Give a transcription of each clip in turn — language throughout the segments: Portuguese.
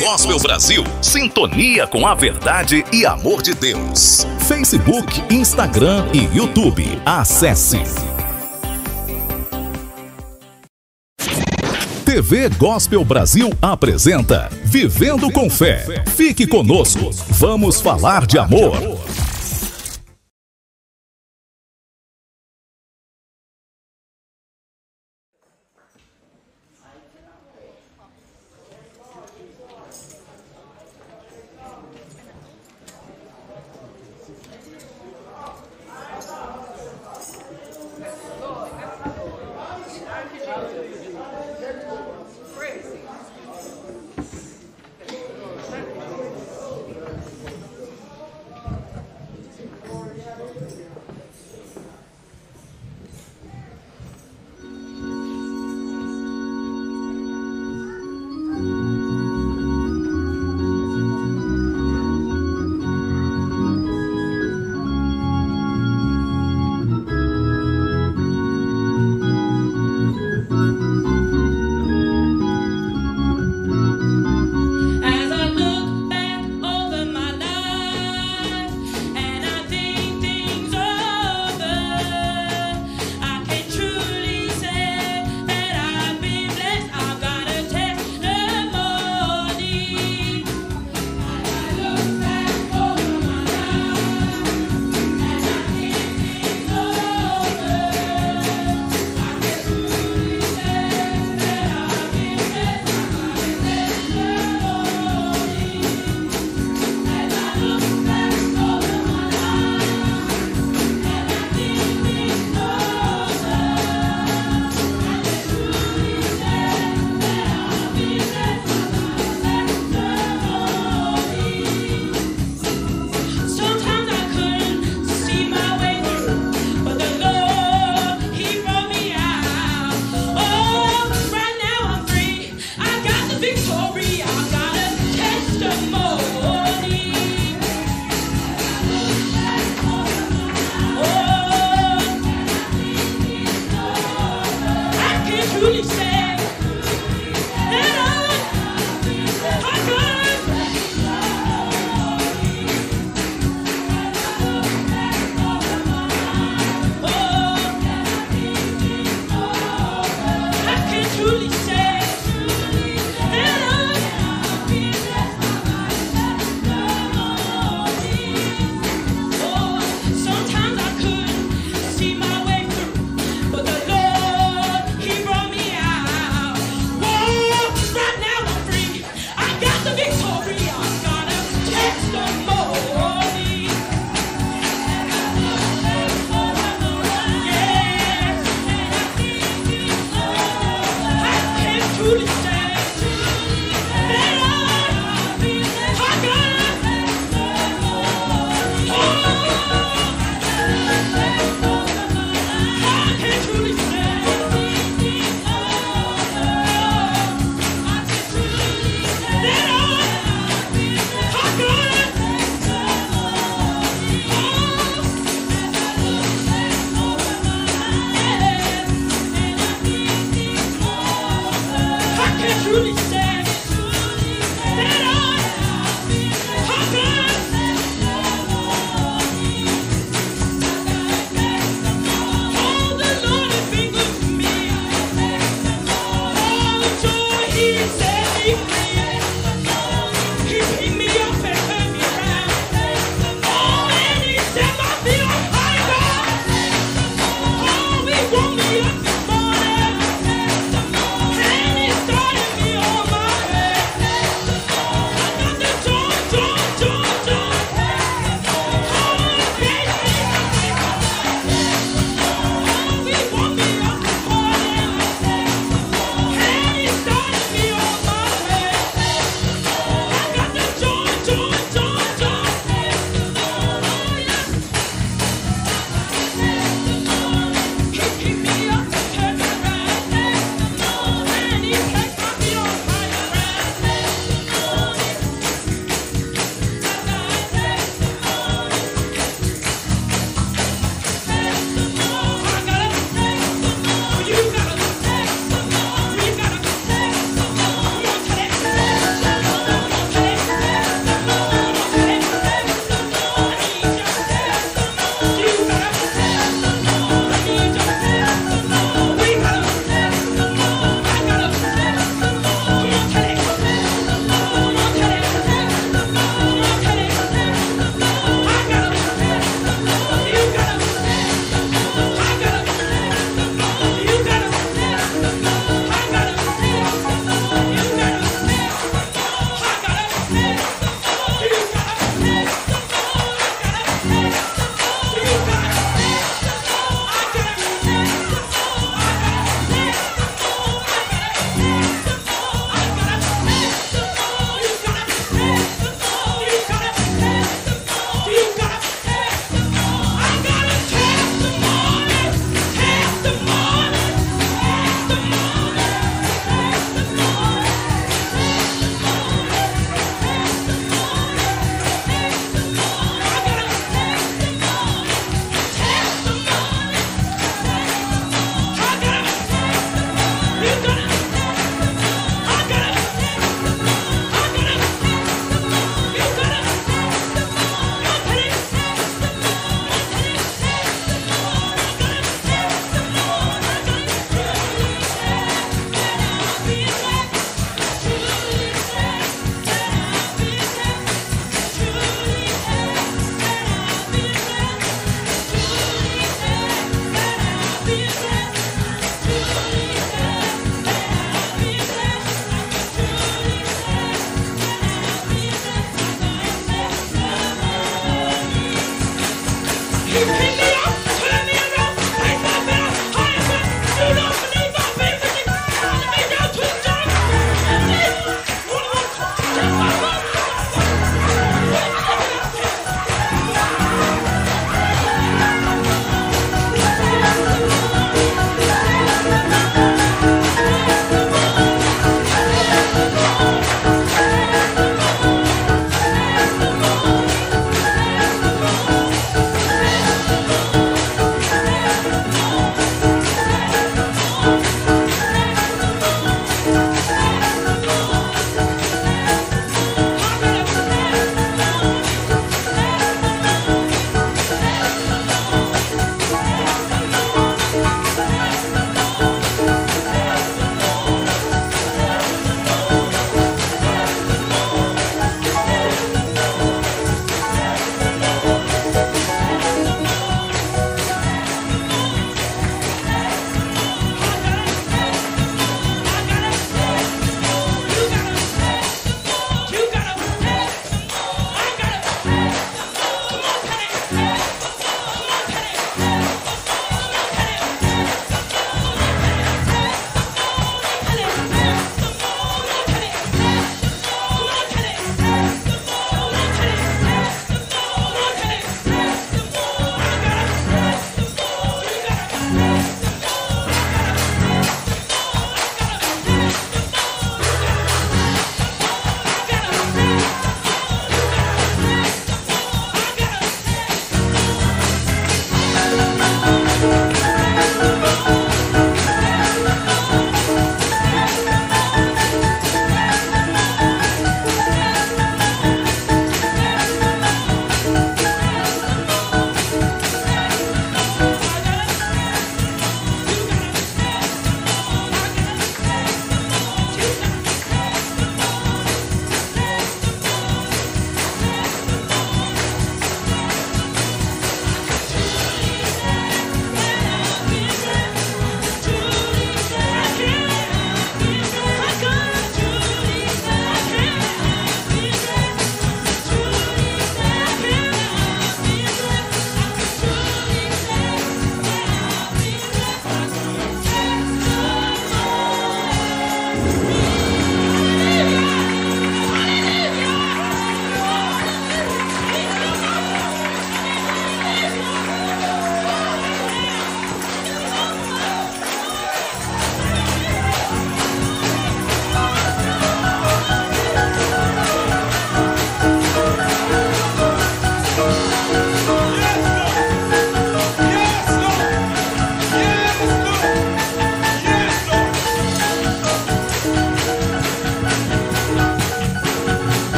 Gospel Brasil, sintonia com a verdade e amor de Deus. Facebook, Instagram e YouTube. Acesse. TV Gospel Brasil apresenta Vivendo com Fé. Fique conosco, vamos falar de amor.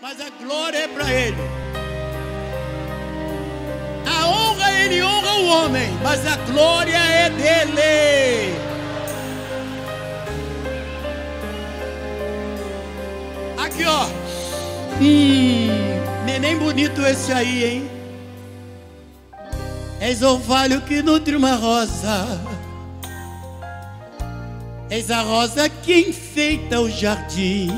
mas a glória é para Ele. A honra, Ele honra o homem, mas a glória é dele. Aqui, ó. Neném bonito esse aí, hein? És orvalho que nutre uma rosa. És a rosa que enfeita o jardim.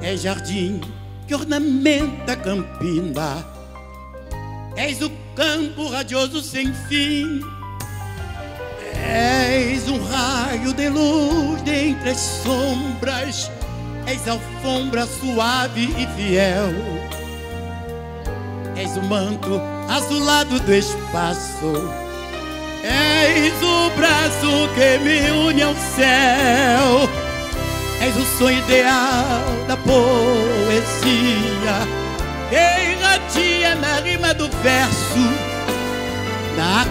És jardim que ornamenta a campina. És o campo radioso sem fim. És um raio de luz dentre as sombras. És alfombra suave e fiel. És o manto azulado do espaço. És o braço que me une ao céu. És o sonho ideal da poesia. Irradia na rima do verso, na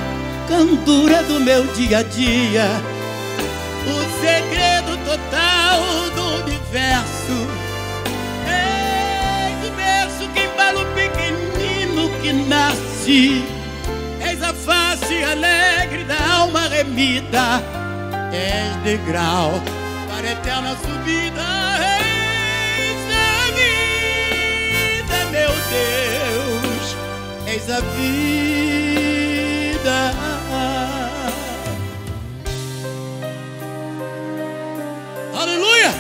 candura do meu dia a dia. O segredo total do universo. És o berço que embala o pequenino que nasce. És a face alegre da alma remida. És degrau para a eterna subida. És a vida, meu Deus. És a vida. Aleluia!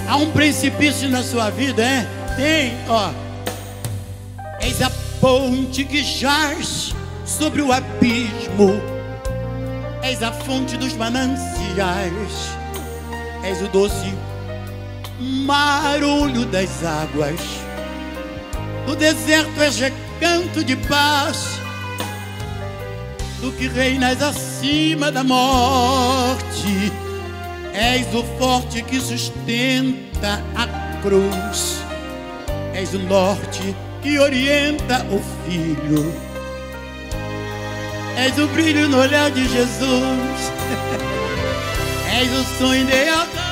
Há um precipício na sua vida, é? Tem, ó. És a ponte que jaz sobre o abismo. És a fonte dos mananciais. És o doce marulho das águas. No deserto és recanto de paz. Tu que reinas acima da morte. És o forte que sustenta a cruz. És o norte que orienta o filho. És o brilho no olhar de Jesus. És o sonho ideal da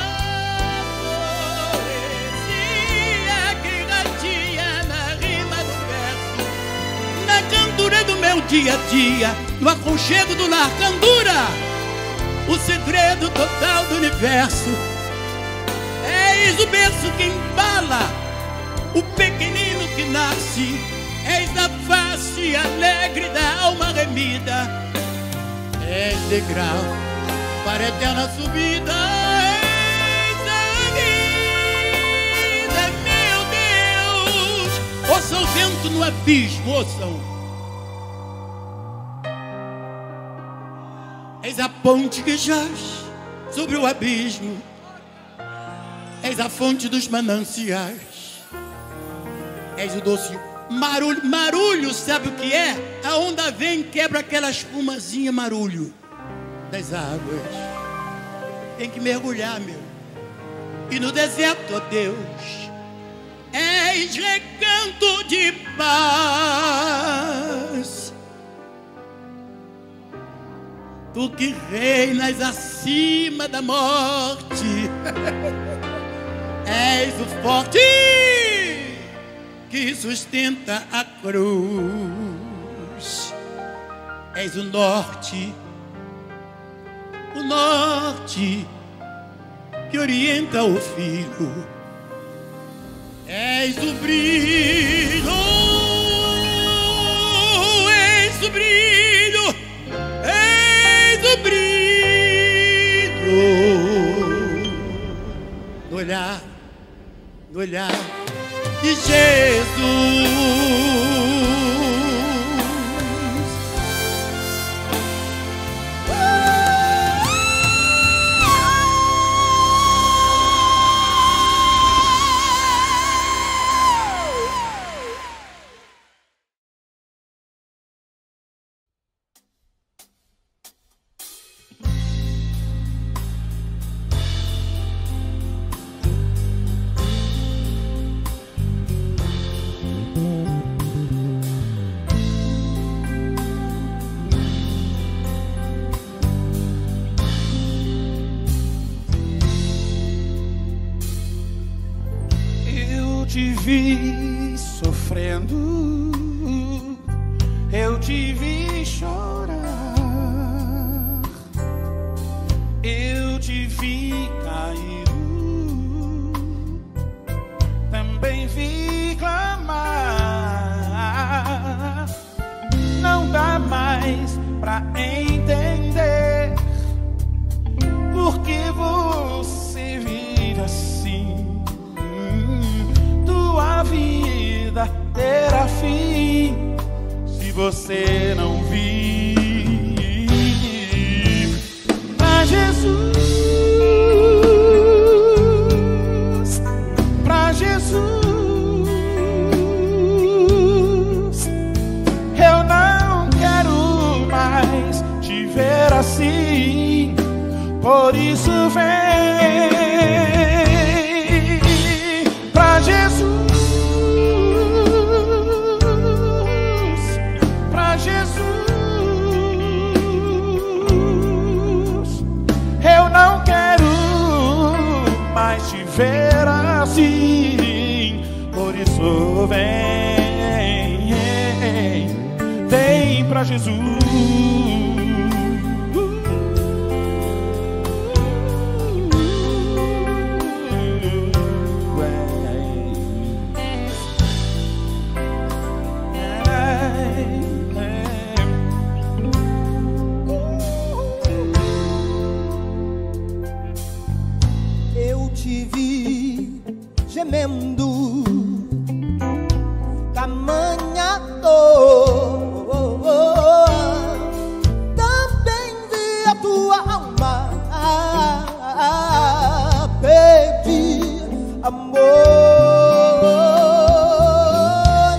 poesia que irradia na rima do verso, na candura do meu dia a dia, no aconchego do lar. Candura, o segredo total do universo. És o berço que embala o pequenino que nasce. És a face alegre da alma remida. És degrau para a eterna subida. És a vida, meu Deus. Ouçam o vento no abismo, ouçam. És a ponte que jaz sobre o abismo. És a fonte dos mananciais. És o doce marulho. Marulho, sabe o que é? A onda vem e quebra aquela espumazinha, marulho das águas. Tem que mergulhar, meu. E no deserto, ó Deus, és recanto de paz. Tu que reinas acima da morte. És o forte que sustenta a cruz. És o norte que orienta o filho. És o brilho, és o brilho, és o brilho no olhar de Jesus. te vi sofrendo, eu te vi chorar, eu te vi caído, também vi clamar. Não dá mais pra entender por que você vira assim. Tua vida terá fim se você não vir. Pra Jesus, pra Jesus, eu não quero mais te ver assim. Por isso vem pra Jesus, pra Jesus. Eu não quero mais te ver assim. Por isso vem, vem pra Jesus. Gemendo, tamanha dor, também vi a tua alma pedir amor.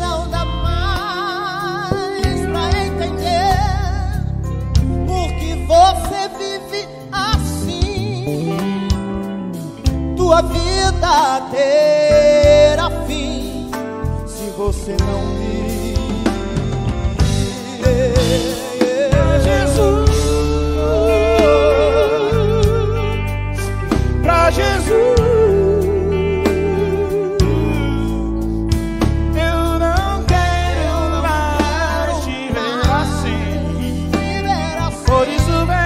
Não dá mais pra entender por que você vive assim. Tua vida terá fim se você não vir. Jesus, pra Jesus, eu não quero mais te ver assim. Por isso vem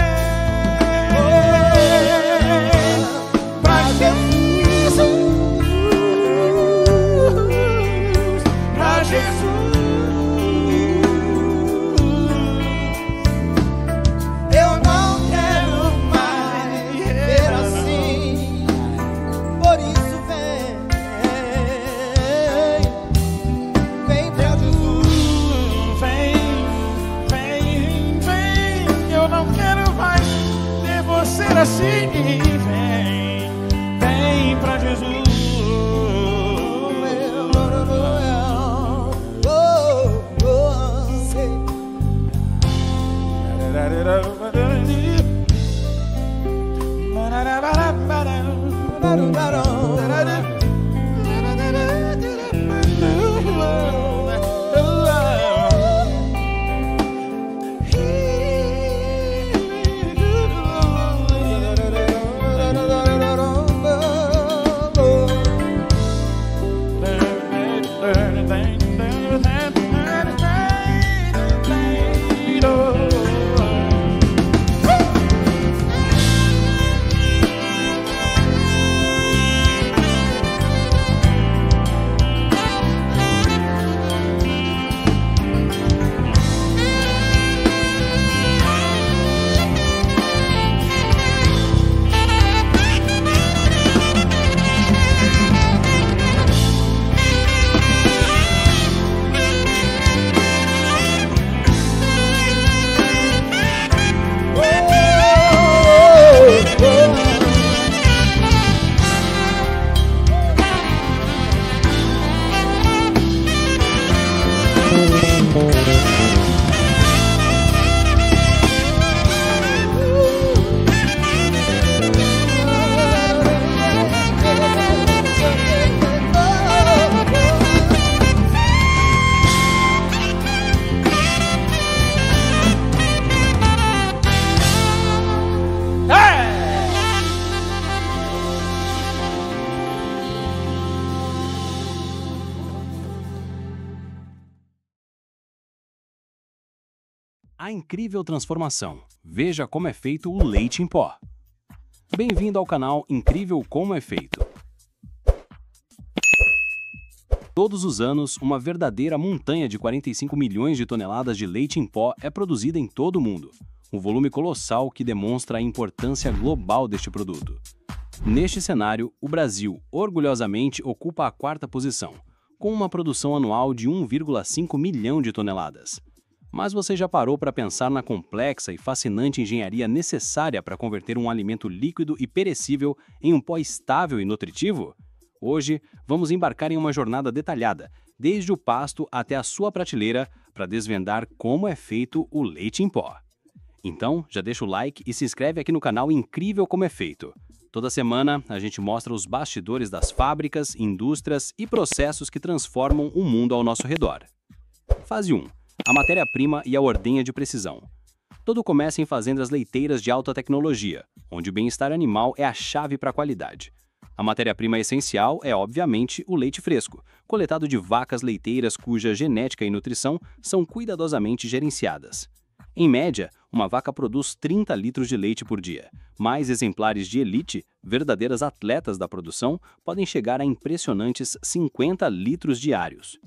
pra Jesus. A incrível transformação. Veja como é feito o leite em pó. Bem-vindo ao canal Incrível Como é Feito. Todos os anos, uma verdadeira montanha de 45 milhões de toneladas de leite em pó é produzida em todo o mundo. Um volume colossal que demonstra a importância global deste produto. Neste cenário, o Brasil, orgulhosamente, ocupa a 4ª posição, com uma produção anual de 1,5 milhão de toneladas. Mas você já parou para pensar na complexa e fascinante engenharia necessária para converter um alimento líquido e perecível em um pó estável e nutritivo? Hoje, vamos embarcar em uma jornada detalhada, desde o pasto até a sua prateleira, para desvendar como é feito o leite em pó. Então, já deixa o like e se inscreve aqui no canal Incrível Como é Feito. Toda semana, a gente mostra os bastidores das fábricas, indústrias e processos que transformam o mundo ao nosso redor. Fase 1. A matéria-prima e a ordenha de precisão. Tudo começa em fazendas leiteiras de alta tecnologia, onde o bem-estar animal é a chave para a qualidade. A matéria-prima essencial é, obviamente, o leite fresco, coletado de vacas leiteiras cuja genética e nutrição são cuidadosamente gerenciadas. Em média, uma vaca produz 30 litros de leite por dia, mas exemplares de elite, verdadeiras atletas da produção, podem chegar a impressionantes 50 litros diários.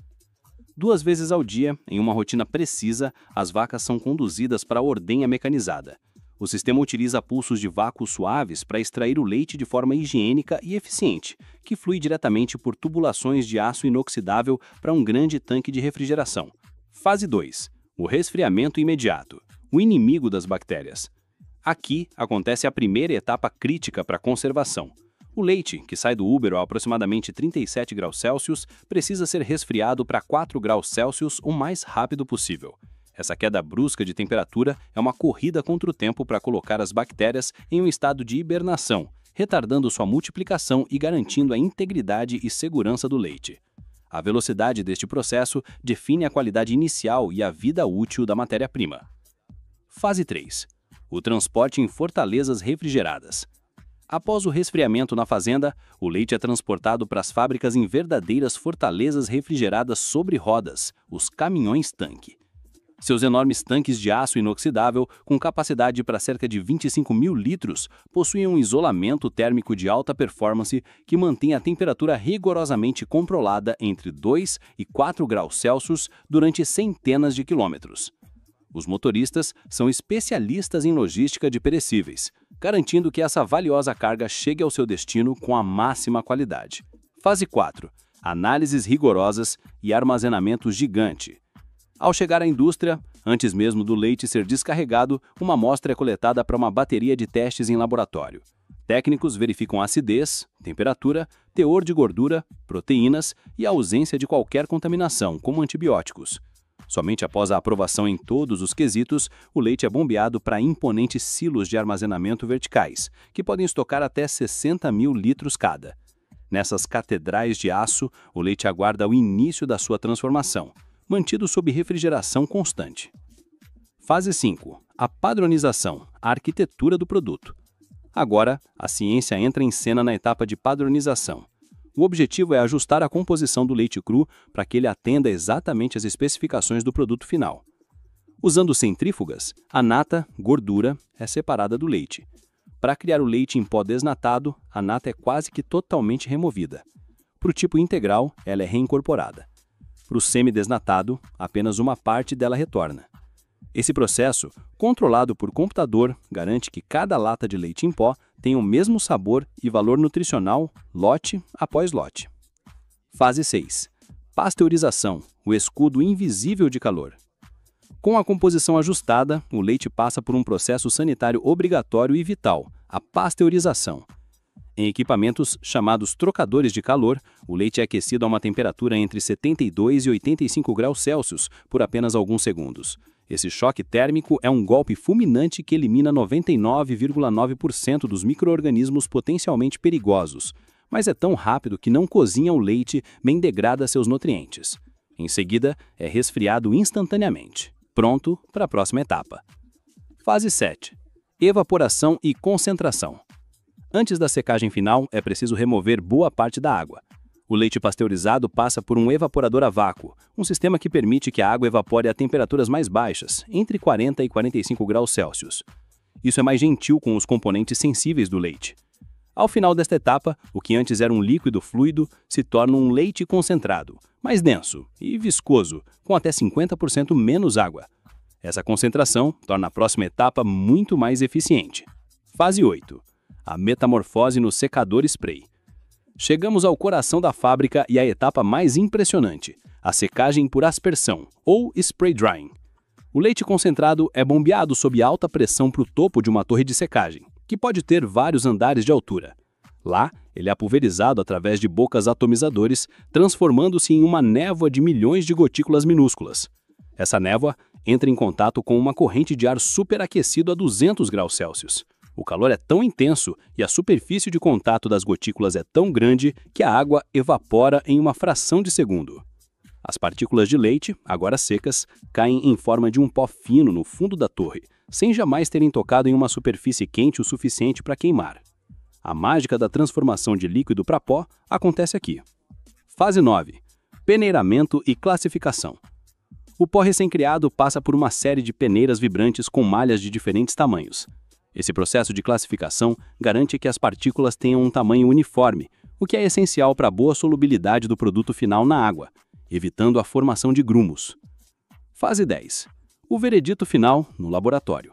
2 vezes ao dia, em uma rotina precisa, as vacas são conduzidas para a ordenha mecanizada. O sistema utiliza pulsos de vácuo suaves para extrair o leite de forma higiênica e eficiente, que flui diretamente por tubulações de aço inoxidável para um grande tanque de refrigeração. Fase 2. O resfriamento imediato, o inimigo das bactérias. Aqui acontece a primeira etapa crítica para a conservação. O leite, que sai do úbero a aproximadamente 37 graus Celsius, precisa ser resfriado para 4 graus Celsius o mais rápido possível. Essa queda brusca de temperatura é uma corrida contra o tempo para colocar as bactérias em um estado de hibernação, retardando sua multiplicação e garantindo a integridade e segurança do leite. A velocidade deste processo define a qualidade inicial e a vida útil da matéria-prima. Fase 3. O transporte em fortalezas refrigeradas. Após o resfriamento na fazenda, o leite é transportado para as fábricas em verdadeiras fortalezas refrigeradas sobre rodas, os caminhões-tanque. Seus enormes tanques de aço inoxidável, com capacidade para cerca de 25 mil litros, possuem um isolamento térmico de alta performance que mantém a temperatura rigorosamente controlada entre 2 e 4 graus Celsius durante centenas de quilômetros. Os motoristas são especialistas em logística de perecíveis, garantindo que essa valiosa carga chegue ao seu destino com a máxima qualidade. Fase 4. Análises rigorosas e armazenamento gigante. Ao chegar à indústria, antes mesmo do leite ser descarregado, uma amostra é coletada para uma bateria de testes em laboratório. Técnicos verificam a acidez, temperatura, teor de gordura, proteínas e a ausência de qualquer contaminação, como antibióticos. Somente após a aprovação em todos os quesitos, o leite é bombeado para imponentes silos de armazenamento verticais, que podem estocar até 60 mil litros cada. Nessas catedrais de aço, o leite aguarda o início da sua transformação, mantido sob refrigeração constante. Fase 5. A padronização, a arquitetura do produto. Agora, a ciência entra em cena na etapa de padronização. O objetivo é ajustar a composição do leite cru para que ele atenda exatamente às especificações do produto final. Usando centrífugas, a nata, gordura, é separada do leite. Para criar o leite em pó desnatado, a nata é quase que totalmente removida. Para o tipo integral, ela é reincorporada. Para o semi-desnatado, apenas uma parte dela retorna. Esse processo, controlado por computador, garante que cada lata de leite em pó tenha o mesmo sabor e valor nutricional, lote após lote. Fase 6. Pasteurização, o escudo invisível de calor. Com a composição ajustada, o leite passa por um processo sanitário obrigatório e vital, a pasteurização. Em equipamentos chamados trocadores de calor, o leite é aquecido a uma temperatura entre 72 e 85 graus Celsius por apenas alguns segundos. Esse choque térmico é um golpe fulminante que elimina 99,9% dos micro-organismos potencialmente perigosos, mas é tão rápido que não cozinha o leite nem degrada seus nutrientes. Em seguida, é resfriado instantaneamente, pronto para a próxima etapa. Fase 7. Evaporação e concentração. Antes da secagem final, é preciso remover boa parte da água. O leite pasteurizado passa por um evaporador a vácuo, um sistema que permite que a água evapore a temperaturas mais baixas, entre 40 e 45 graus Celsius. Isso é mais gentil com os componentes sensíveis do leite. Ao final desta etapa, o que antes era um líquido fluido se torna um leite concentrado, mais denso e viscoso, com até 50% menos água. Essa concentração torna a próxima etapa muito mais eficiente. Fase 8. A metamorfose no secador spray. Chegamos ao coração da fábrica e à etapa mais impressionante, a secagem por aspersão, ou spray drying. O leite concentrado é bombeado sob alta pressão para o topo de uma torre de secagem, que pode ter vários andares de altura. Lá, ele é pulverizado através de bocas atomizadores, transformando-se em uma névoa de milhões de gotículas minúsculas. Essa névoa entra em contato com uma corrente de ar superaquecido a 200 graus Celsius. O calor é tão intenso e a superfície de contato das gotículas é tão grande que a água evapora em uma fração de segundo. As partículas de leite, agora secas, caem em forma de um pó fino no fundo da torre, sem jamais terem tocado em uma superfície quente o suficiente para queimar. A mágica da transformação de líquido para pó acontece aqui. Fase 9. Peneiramento e classificação. O pó recém-criado passa por uma série de peneiras vibrantes com malhas de diferentes tamanhos. Esse processo de classificação garante que as partículas tenham um tamanho uniforme, o que é essencial para a boa solubilidade do produto final na água, evitando a formação de grumos. Fase 10. O veredito final no laboratório.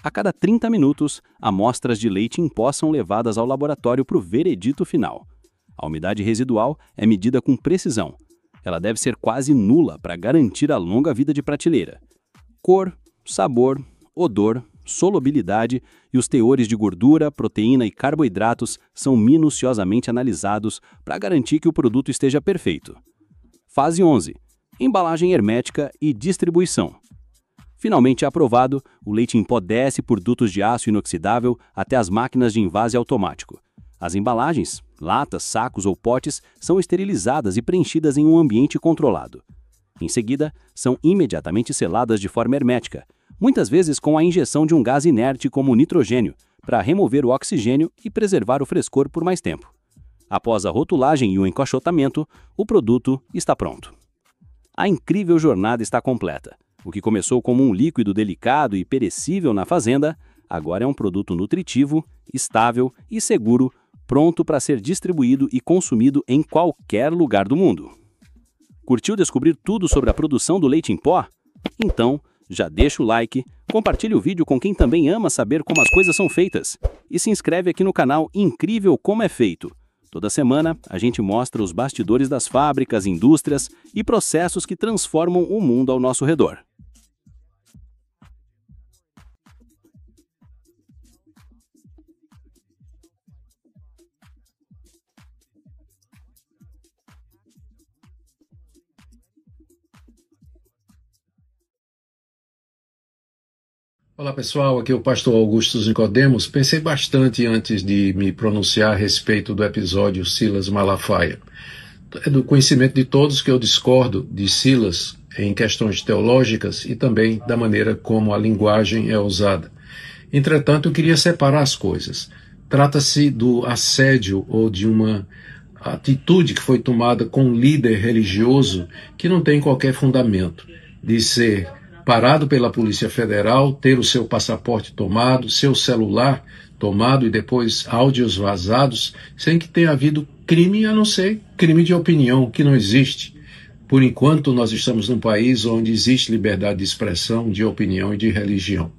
A cada 30 minutos, amostras de leite em pó são levadas ao laboratório para o veredito final. A umidade residual é medida com precisão. Ela deve ser quase nula para garantir a longa vida de prateleira. Cor, sabor, odor, solubilidade e os teores de gordura, proteína e carboidratos são minuciosamente analisados para garantir que o produto esteja perfeito. Fase 11. Embalagem hermética e distribuição. Finalmente aprovado, o leite em pó desce por dutos de aço inoxidável até as máquinas de envase automático. As embalagens, latas, sacos ou potes, são esterilizadas e preenchidas em um ambiente controlado. Em seguida, são imediatamente seladas de forma hermética, muitas vezes com a injeção de um gás inerte como o nitrogênio, para remover o oxigênio e preservar o frescor por mais tempo. Após a rotulagem e o encaixotamento, o produto está pronto. A incrível jornada está completa. O que começou como um líquido delicado e perecível na fazenda, agora é um produto nutritivo, estável e seguro, pronto para ser distribuído e consumido em qualquer lugar do mundo. Curtiu descobrir tudo sobre a produção do leite em pó? Então, já deixa o like, compartilhe o vídeo com quem também ama saber como as coisas são feitas e se inscreve aqui no canal Incrível Como é Feito. Toda semana, a gente mostra os bastidores das fábricas, indústrias e processos que transformam o mundo ao nosso redor. Olá pessoal, aqui é o pastor Augusto Nicodemos. Pensei bastante antes de me pronunciar a respeito do episódio Silas Malafaia. É do conhecimento de todos que eu discordo de Silas em questões teológicas e também da maneira como a linguagem é usada. Entretanto, eu queria separar as coisas. Trata-se do assédio ou de uma atitude que foi tomada com um líder religioso que não tem qualquer fundamento, de ser parado pela Polícia Federal, ter o seu passaporte tomado, seu celular tomado e depois áudios vazados, sem que tenha havido crime, a não ser crime de opinião, que não existe. Por enquanto, nós estamos num país onde existe liberdade de expressão, de opinião e de religião.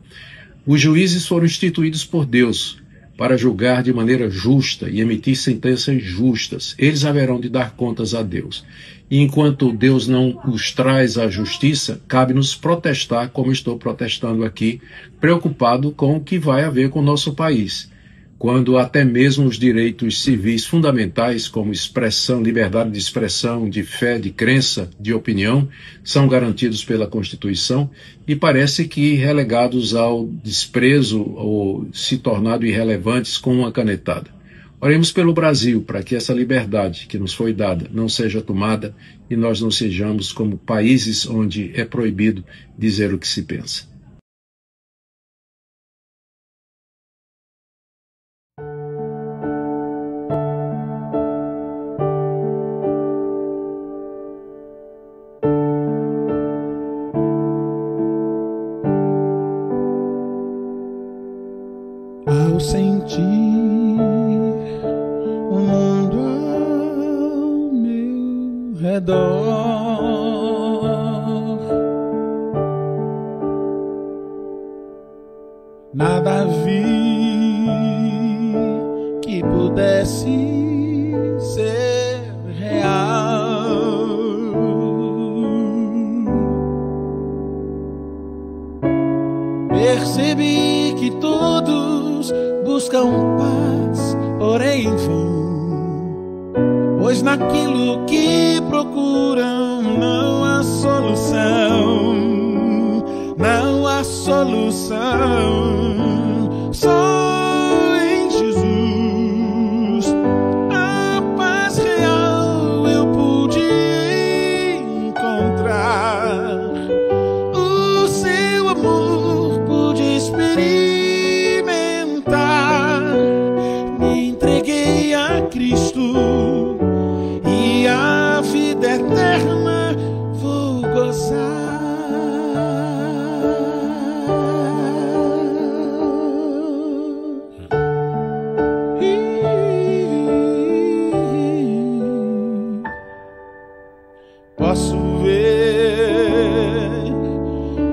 Os juízes foram instituídos por Deus para julgar de maneira justa e emitir sentenças justas. Eles haverão de dar contas a Deus. E enquanto Deus não os traz à justiça, cabe-nos protestar, como estou protestando aqui, preocupado com o que vai haver com o nosso país, quando até mesmo os direitos civis fundamentais, como expressão, liberdade de expressão, de fé, de crença, de opinião, são garantidos pela Constituição e parece que relegados ao desprezo ou se tornado irrelevantes com uma canetada. Oremos pelo Brasil, para que essa liberdade que nos foi dada não seja tomada e nós não sejamos como países onde é proibido dizer o que se pensa. redor. Nada vi que pudesse ser real. Percebi que todos buscam paz, porém enfim, pois naquilo que procuram não há solução, não há solução. Só em Jesus a paz real eu pude encontrar. O seu amor pude experimentar. Me entreguei a Cristo e a vida eterna vou gozar. Posso ver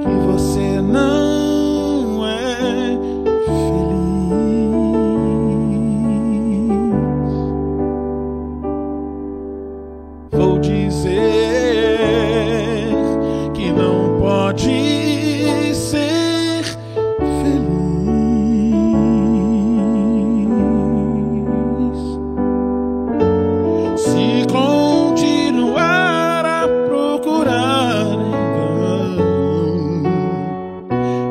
que você não é feliz. Vou dizer que não pode ser feliz se continuar a procurar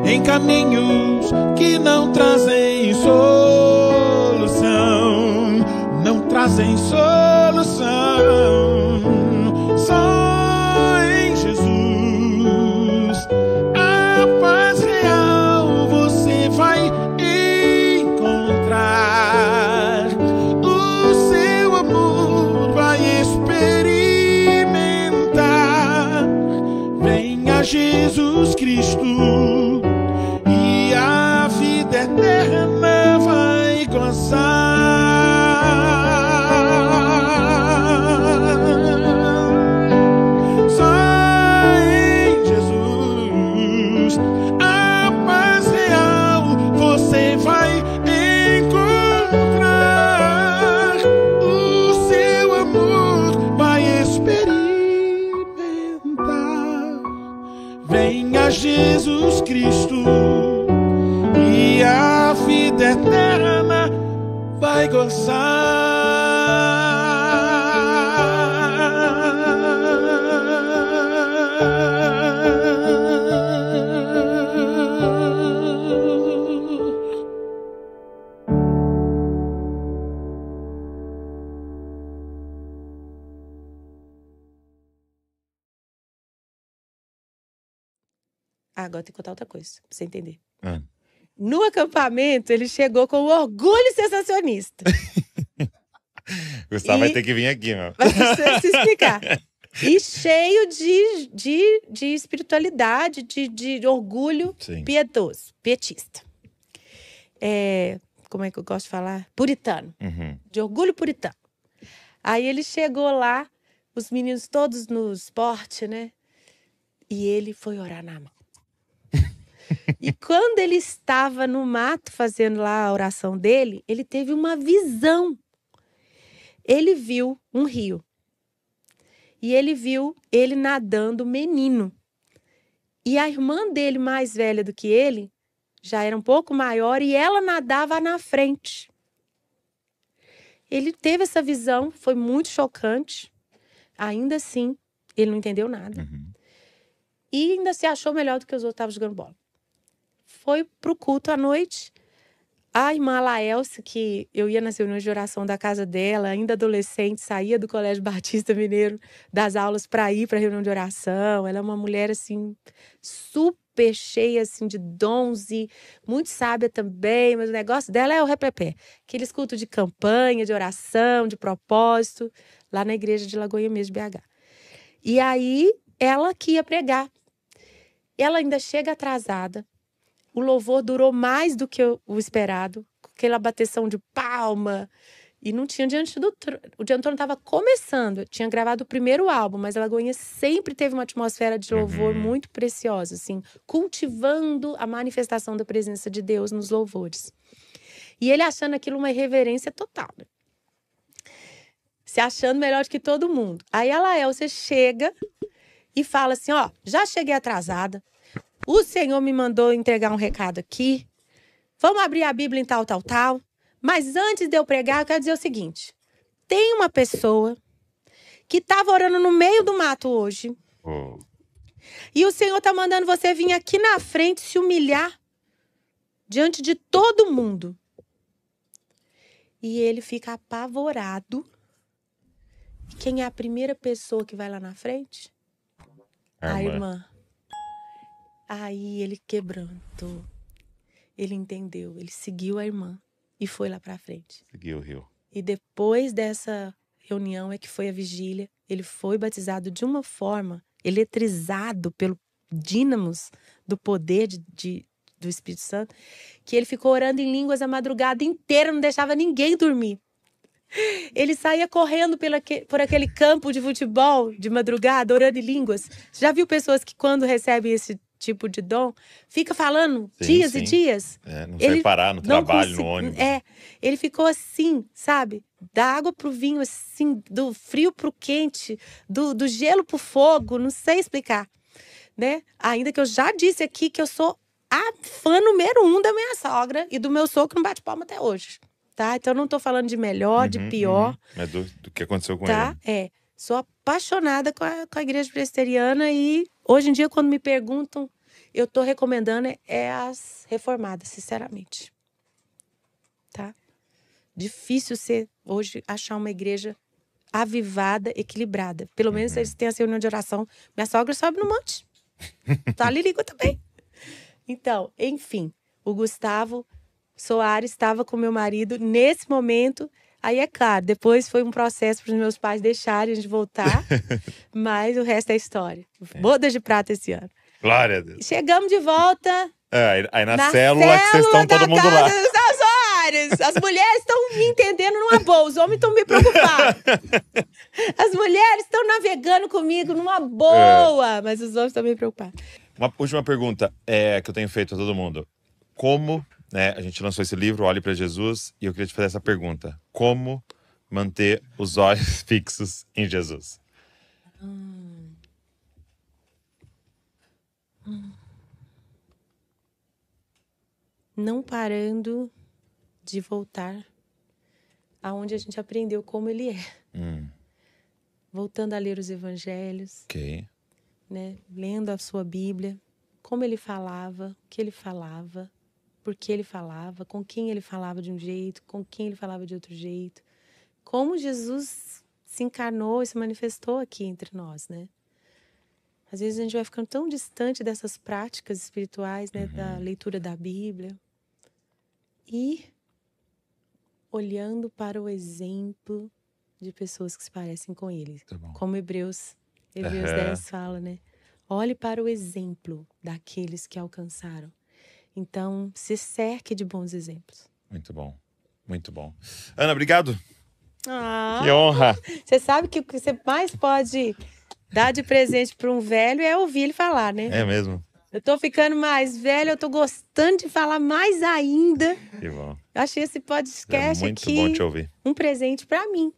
em caminhos que não trazem solução, não trazem solução. Só em Jesus a paz real você vai encontrar. O seu amor vai experimentar. Venha Jesus Cristo e a vida eterna vai gozar. Só em Jesus a paz real você vai encontrar. O seu amor vai experimentar. Venha Jesus Cristo e a vida eterna vai gozar. Agora tem que contar outra coisa, pra você entender. Ah. No acampamento, ele chegou com um orgulho sensacionista. Gustavo vai ter que vir aqui, meu. Vai se explicar. E cheio de espiritualidade, de orgulho Sim. piedoso, pietista. Como é que eu gosto de falar? Puritano. Uhum. De orgulho puritano. Aí ele chegou lá, os meninos todos no esporte, né? E ele foi orar na mão. E quando ele estava no mato fazendo lá a oração dele, ele teve uma visão. Ele viu um rio. E ele viu ele nadando menino. E a irmã dele, mais velha do que ele, já era um pouco maior e ela nadava na frente. Ele teve essa visão, foi muito chocante. Ainda assim, ele não entendeu nada. Uhum. E ainda se achou melhor do que os outros estavam jogando bola. Foi pro culto à noite. A irmã Laelce, que eu ia nas reuniões de oração da casa dela, ainda adolescente, saía do Colégio Batista Mineiro das aulas para ir para a reunião de oração. Ela é uma mulher, assim, super cheia, assim, de dons e muito sábia também, mas o negócio dela é o repepé. Aqueles cultos de campanha, de oração, de propósito, lá na igreja de Lagoinha mesmo, BH. E aí, ela que ia pregar. Ela ainda chega atrasada. O louvor durou mais do que o esperado. Aquela bateção de palma E não tinha o Diante do Trono estava começando. Tinha gravado o primeiro álbum, mas a Lagoinha sempre teve uma atmosfera de louvor muito preciosa, assim, cultivando a manifestação da presença de Deus nos louvores. E ele achando aquilo uma irreverência total, né? Se achando melhor do que todo mundo. Aí a Laelcia chega e fala assim, ó, já cheguei atrasada, o Senhor me mandou entregar um recado aqui, vamos abrir a Bíblia em tal. Mas antes de eu pregar, eu quero dizer o seguinte. Tem uma pessoa que estava orando no meio do mato hoje. E o Senhor está mandando você vir aqui na frente se humilhar diante de todo mundo. E ele fica apavorado. Quem é a primeira pessoa que vai lá na frente? A irmã. Aí ele quebrantou. Ele entendeu. Ele seguiu a irmã. E foi lá pra frente. Seguiu o rio. E depois dessa reunião é que foi a vigília. Ele foi batizado de uma forma, eletrizado pelo dínamos do poder do Espírito Santo, que ele ficou orando em línguas a madrugada inteira, não deixava ninguém dormir. Ele saía correndo por aquele campo de futebol de madrugada, orando em línguas. Você já viu pessoas que quando recebem esse tipo de dom, fica falando dias e dias. Não sei parar no trabalho, no ônibus. Ele ficou assim, sabe? Da água pro vinho, assim, do frio pro quente, do gelo pro fogo, não sei explicar, né? Ainda que eu já disse aqui que eu sou a fã número 1 da minha sogra e do meu sogro não bate palma até hoje, tá? Então eu não tô falando de melhor, de pior. É do que aconteceu com ele. Sou apaixonada com a igreja presbiteriana e hoje em dia, quando me perguntam, eu tô recomendando as reformadas, sinceramente. Tá? Difícil hoje achar uma igreja avivada, equilibrada. Pelo menos eles têm a reunião de oração. Minha sogra sobe no monte. Tá ali, liga também. Então, enfim, o Gustavo Soares estava com meu marido nesse momento. Aí, é claro, depois foi um processo para os meus pais deixarem de voltar, mas o resto é história. Bodas de prata esse ano. Glória a Deus. Chegamos de volta. Aí na célula que vocês estão todo mundo lá. As mulheres estão me entendendo numa boa, os homens estão me preocupados. As mulheres estão navegando comigo numa boa, mas os homens estão me preocupados. Uma última pergunta que eu tenho feito a todo mundo. Como... a gente lançou esse livro, Olhe para Jesus, e eu queria te fazer essa pergunta. Como manter os olhos fixos em Jesus? Não parando de voltar aonde a gente aprendeu como ele é. Voltando a ler os evangelhos. Né? Lendo a sua Bíblia. Como ele falava, o que ele falava. Por que ele falava, com quem ele falava de um jeito, com quem ele falava de outro jeito. Como Jesus se encarnou e se manifestou aqui entre nós, né? Às vezes a gente vai ficando tão distante dessas práticas espirituais, né? Da leitura da Bíblia. E olhando para o exemplo de pessoas que se parecem com ele. Como Hebreus 10 fala, né? Olhe para o exemplo daqueles que alcançaram. Então, se cerque de bons exemplos. Muito bom. Muito bom. Ana, obrigado. Que honra. Você sabe que o que você mais pode dar de presente para um velho é ouvir ele falar, né? É mesmo? Eu tô ficando mais velha, eu tô gostando de falar mais ainda. Que bom. Eu achei esse podcast muito aqui bom te ouvir. Um presente para mim.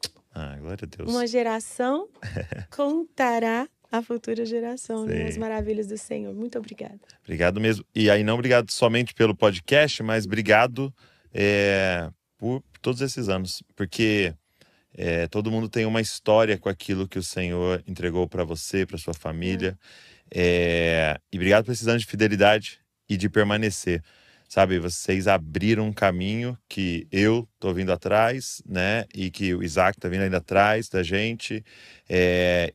Glória a Deus. Uma geração contará a futura geração, né? As maravilhas do Senhor. Muito obrigada. Obrigado mesmo. E aí, não obrigado somente pelo podcast, mas obrigado por todos esses anos. Porque todo mundo tem uma história com aquilo que o Senhor entregou para você, para sua família. E obrigado por esses anos de fidelidade e de permanecer. Sabe, vocês abriram um caminho que eu tô vindo atrás, né? E que o Isaac tá vindo ainda atrás da gente.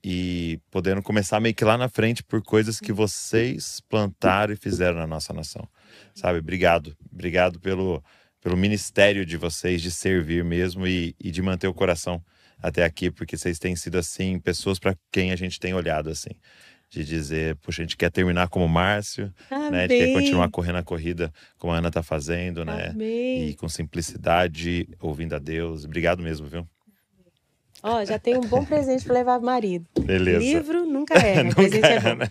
E podendo começar meio que lá na frente por coisas que vocês plantaram e fizeram na nossa nação. Sabe, obrigado. Obrigado pelo ministério de vocês, de servir mesmo e de manter o coração até aqui. Porque vocês têm sido, assim, pessoas para quem a gente tem olhado, assim. de dizer, poxa, a gente quer terminar como o Márcio, né? A gente quer continuar correndo a corrida como a Ana está fazendo, né? Amém. E com simplicidade, ouvindo a Deus. Obrigado mesmo, viu? Ó, já tem um bom presente para levar pro marido. Beleza. Livro nunca erra, Nunca presente é erra, bom. né?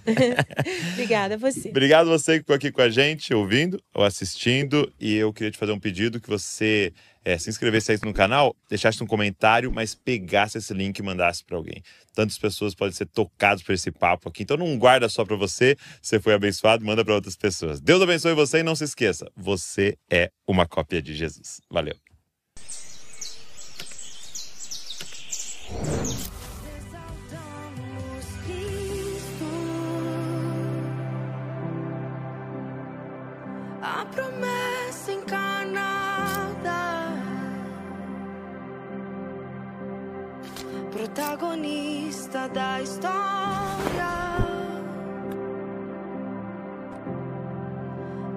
Obrigada a você. Obrigado você que ficou aqui com a gente, ouvindo ou assistindo. E eu queria te fazer um pedido, que você se inscrevesse aí no canal, deixasse um comentário, mas pegasse esse link e mandasse para alguém. Tantas pessoas podem ser tocadas por esse papo aqui. Então não guarda só para você. Você foi abençoado, manda para outras pessoas. Deus abençoe você e não se esqueça, você é uma cópia de Jesus. Valeu. A promessa encarnada, protagonista da história,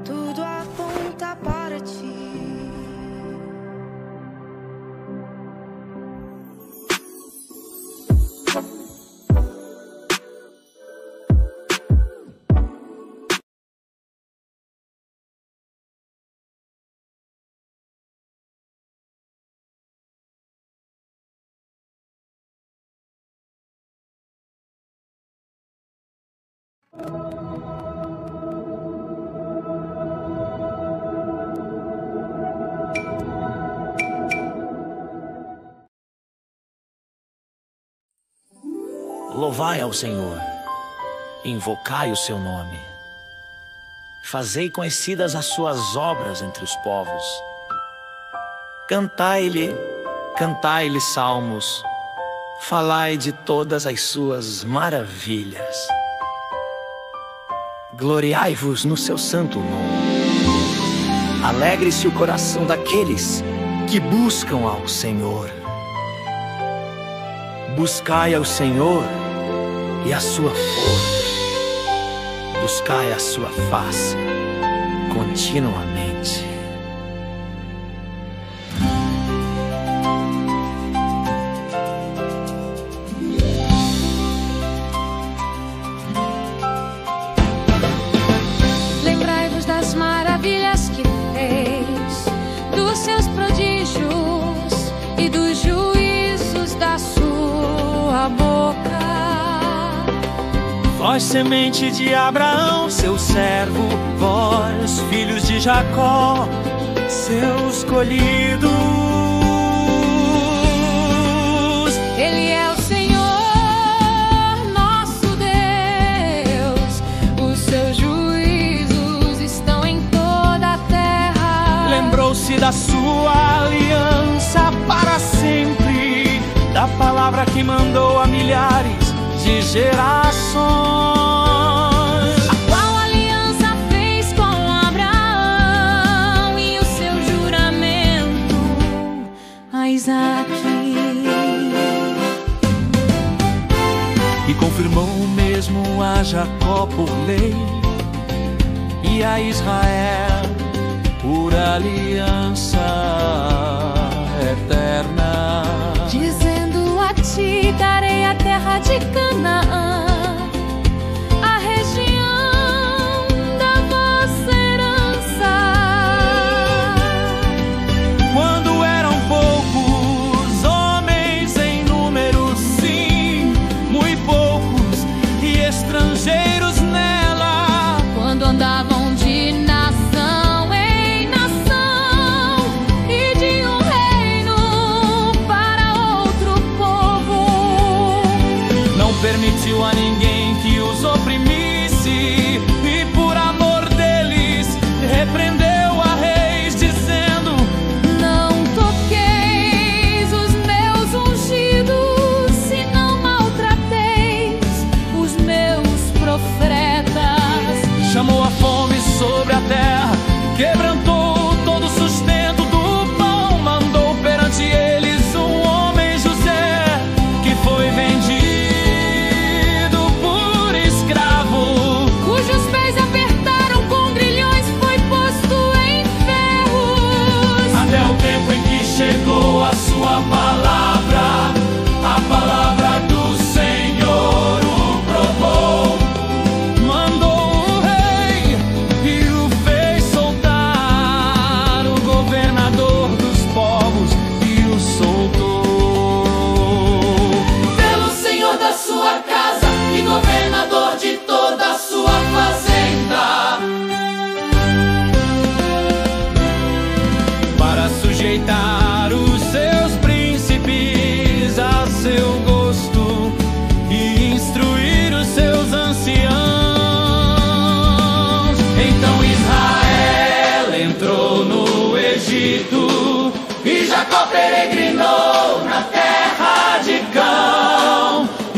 tudo aponta para ti. Louvai ao Senhor, invocai o seu nome, fazei conhecidas as suas obras entre os povos. Cantai-lhe salmos, falai de todas as suas maravilhas. Gloriai-vos no seu santo nome. Alegre-se o coração daqueles que buscam ao Senhor. Buscai ao Senhor e a sua força. Buscai a sua face continuamente. Lembrai-vos das maravilhas que fez, dos seus prodígios e dos juízos da sua boca. Vós, semente de Abraão, seu servo, vós, filhos de Jacó, seus escolhidos. Ele é o Senhor, nosso Deus, os seus juízos estão em toda a terra. Lembrou-se da sua aliança para sempre, da palavra que mandou a milhares de gerações. A qual aliança fez com Abraão e o seu juramento a Isaque. E confirmou mesmo a Jacó por lei e a Israel por aliança eterna, dizendo a ti darei a terra de Canaã, a região da vossa herança. quando eram poucos homens em número, sim, muito poucos, e estrangeiros nela, Quando andavam de nação em nação e de um reino para outro povo, não permitiu a ninguém que os oprimisse, e por amor deles repreendeu a reis, dizendo: não toqueis os meus ungidos e não maltrateis os meus profetas. chamou a fome sobre a terra, quebrantou todo o sustento do pão, mandou perante eles um homem, José, que foi vendido por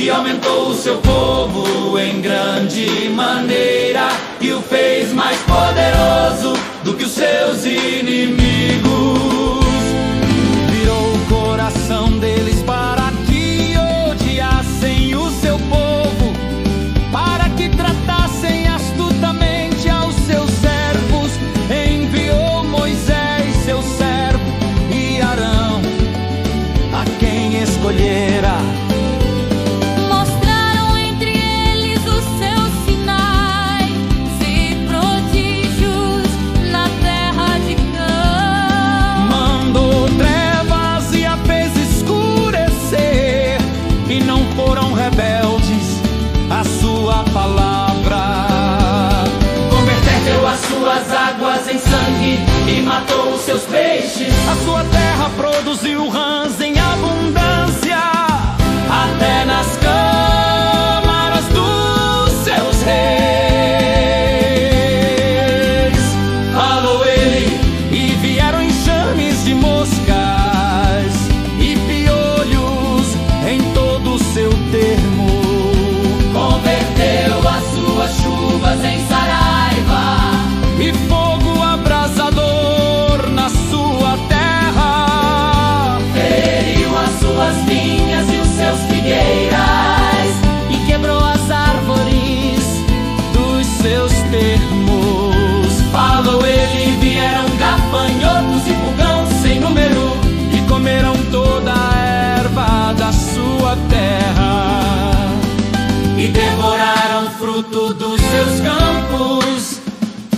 e aumentou o seu povo em grande maneira e o fez mais poderoso do que os seus inimigos. Virou o coração deles para que odiassem o seu povo, para que tratassem astutamente aos seus servos. Enviou Moisés, seu servo, e Arão, a quem escolhera. Mostraram entre eles os seus sinais e prodígios na terra de Cã. Mandou trevas e a fez escurecer, e não foram rebeldes à sua palavra. Converteu as suas águas em sangue e matou os seus peixes. A sua terra produziu rãs em abundância, até nas câmaras dos seus reis. Falou ele e vieram enxames de moscas e piolhos em todo o seu termo. Converteu as suas chuvas em saraiva e fogo abrasador na sua terra. Feriu as suas vinhas e os seus figueiras e quebrou as árvores dos seus termos. Falou ele e vieram gafanhotos e pulgão sem número e comeram toda a erva da sua terra e devoraram fruto dos seus campos.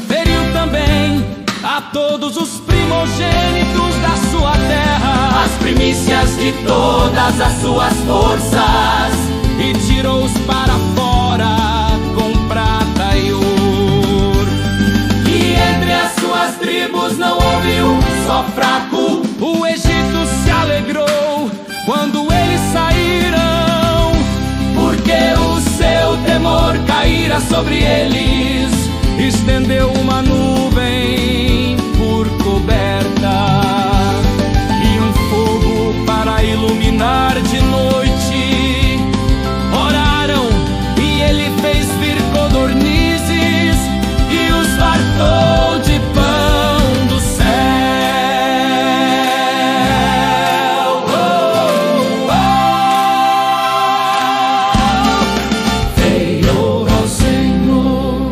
Feriu também a todos os primogênitos da sua terra, as primícias de todas as suas forças, e tirou-os para fora com prata e ouro. E entre as suas tribos não houve um só fraco. O Egito se alegrou quando eles saíram, porque o seu temor caíra sobre eles. Estendeu uma nuvem por coberta e um fogo para iluminar de noite. Oraram e ele fez vir codornizes e os fartou de pão do céu. Veio ao Senhor.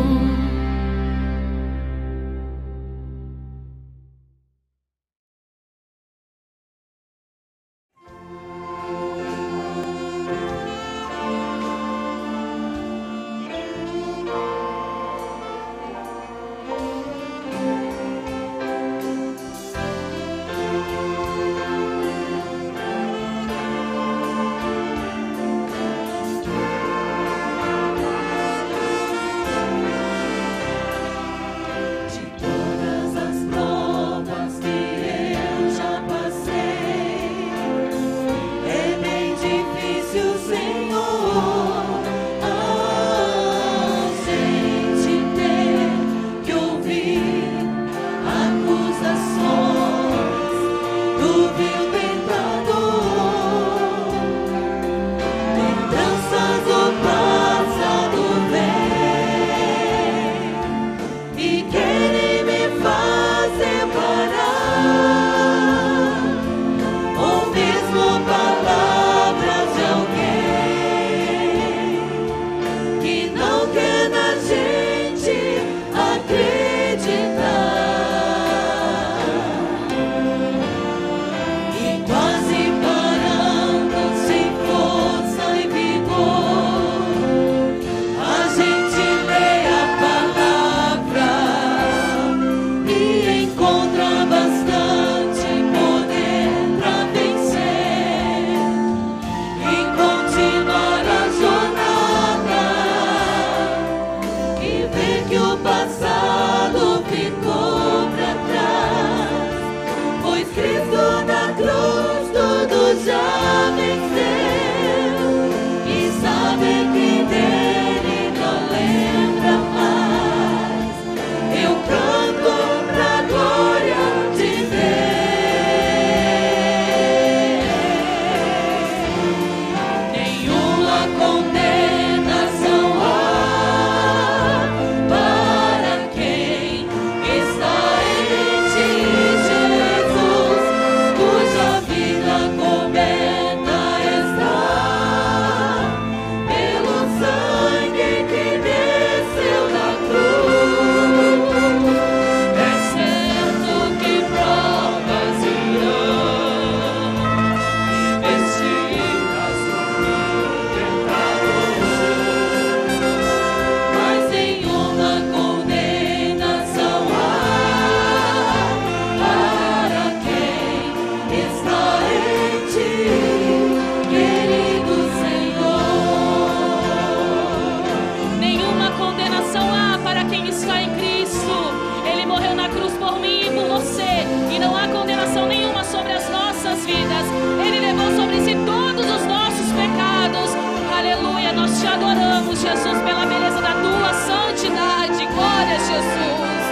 te adoramos, Jesus, pela beleza da tua santidade. Glória a Jesus.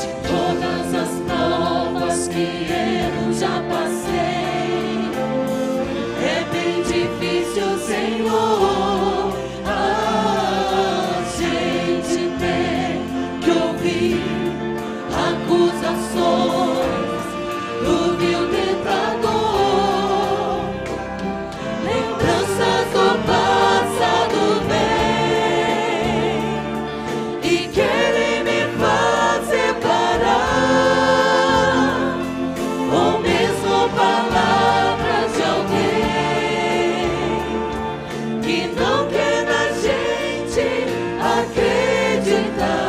De todas as provas que eu já passei, é bem difícil, Senhor. A gente tem que ouvir acusações do vil tentador, lembranças do passado vem e querem me fazer parar, ou mesmo palavras de alguém que não quer na gente acreditar.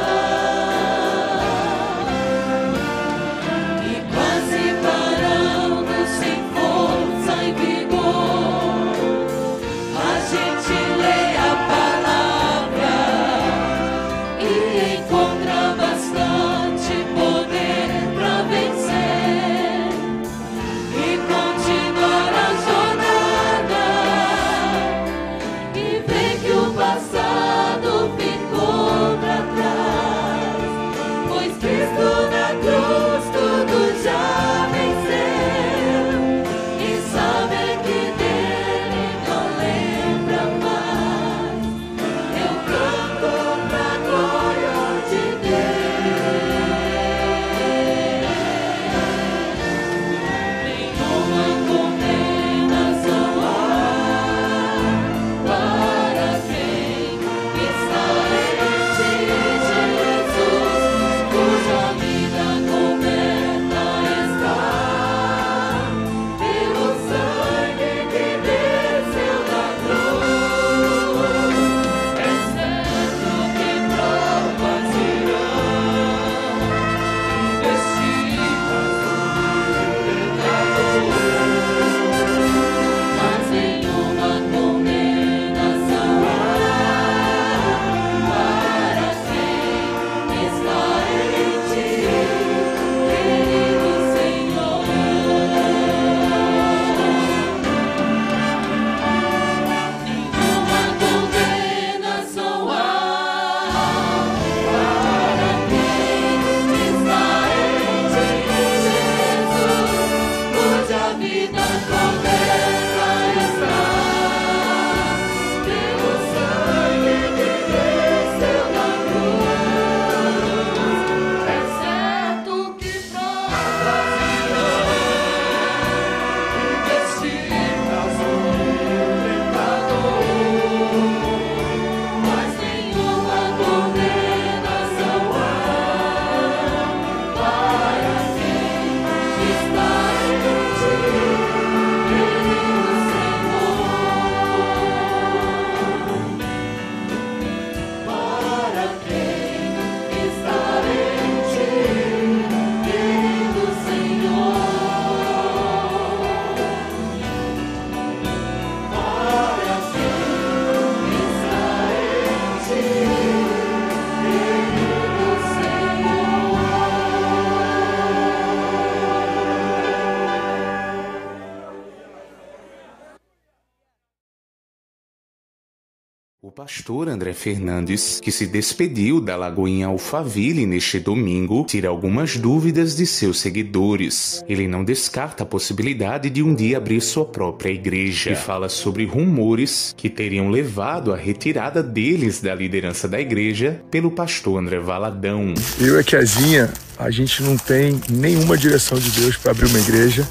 O pastor André Fernandes, que se despediu da Lagoinha Alphaville neste domingo, tira algumas dúvidas de seus seguidores. Ele não descarta a possibilidade de um dia abrir sua própria igreja e fala sobre rumores que teriam levado à retirada deles da liderança da igreja pelo pastor André Valadão. Eu e a Kezinha, a gente não tem nenhuma direção de Deus para abrir uma igreja.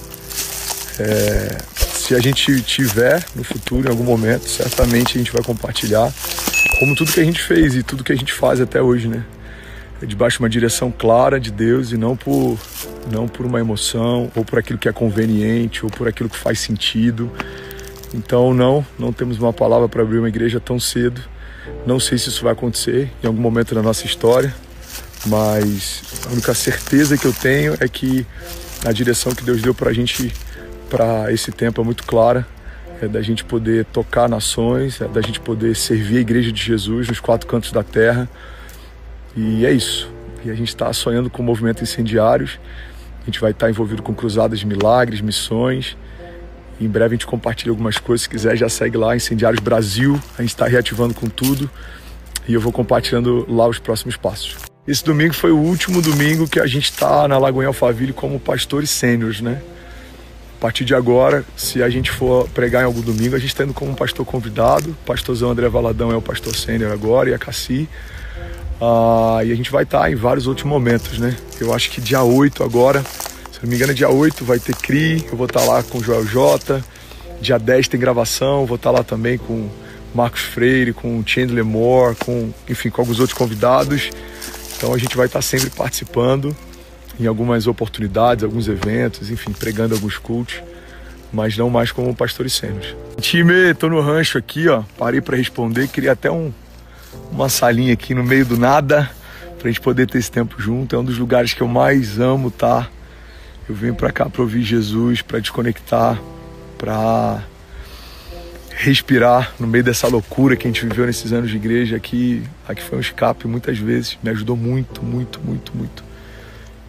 Se a gente tiver no futuro, em algum momento, certamente a gente vai compartilhar, como tudo que a gente fez e tudo que a gente faz até hoje, né? Debaixo de uma direção clara de Deus e não por uma emoção, ou por aquilo que é conveniente, ou por aquilo que faz sentido. Então não temos uma palavra para abrir uma igreja tão cedo. Não sei se isso vai acontecer em algum momento da nossa história, mas a única certeza que eu tenho é que a direção que Deus deu para a gente para esse tempo é muito clara, é da gente poder tocar nações, é da gente poder servir a Igreja de Jesus nos 4 cantos da terra, e é isso. E a gente está sonhando com movimentos incendiários, a gente vai estar envolvido com cruzadas de milagres, missões, Em breve a gente compartilha algumas coisas. Se quiser, já segue lá, Incendiários Brasil. A gente está reativando com tudo. E eu vou compartilhando lá os próximos passos. Esse domingo foi o último domingo que a gente está na Lagoinha Alphaville como pastores sêniores, né? A partir de agora, se a gente for pregar em algum domingo, a gente está indo como pastor convidado. O pastorzão André Valadão é o pastor sênior agora, e a Cassi. E a gente vai estar em vários outros momentos, né? Eu acho que dia 8 agora, se não me engano, dia 8 vai ter CRI, eu vou estar lá com o Joel J. Dia 10 tem gravação, vou estar lá também com Marcos Freire, com Chandler Moore, com alguns outros convidados. Então a gente vai estar sempre participando em algumas oportunidades, alguns eventos, enfim, pregando alguns cultos, mas não mais como pastores sêniores. Time, tô no rancho aqui, ó, parei para responder, queria até uma salinha aqui no meio do nada, pra gente poder ter esse tempo junto. É um dos lugares que eu mais amo, tá? Eu venho pra cá pra ouvir Jesus, pra desconectar, pra respirar no meio dessa loucura que a gente viveu nesses anos de igreja. Aqui foi um escape muitas vezes, me ajudou muito, muito, muito, muito.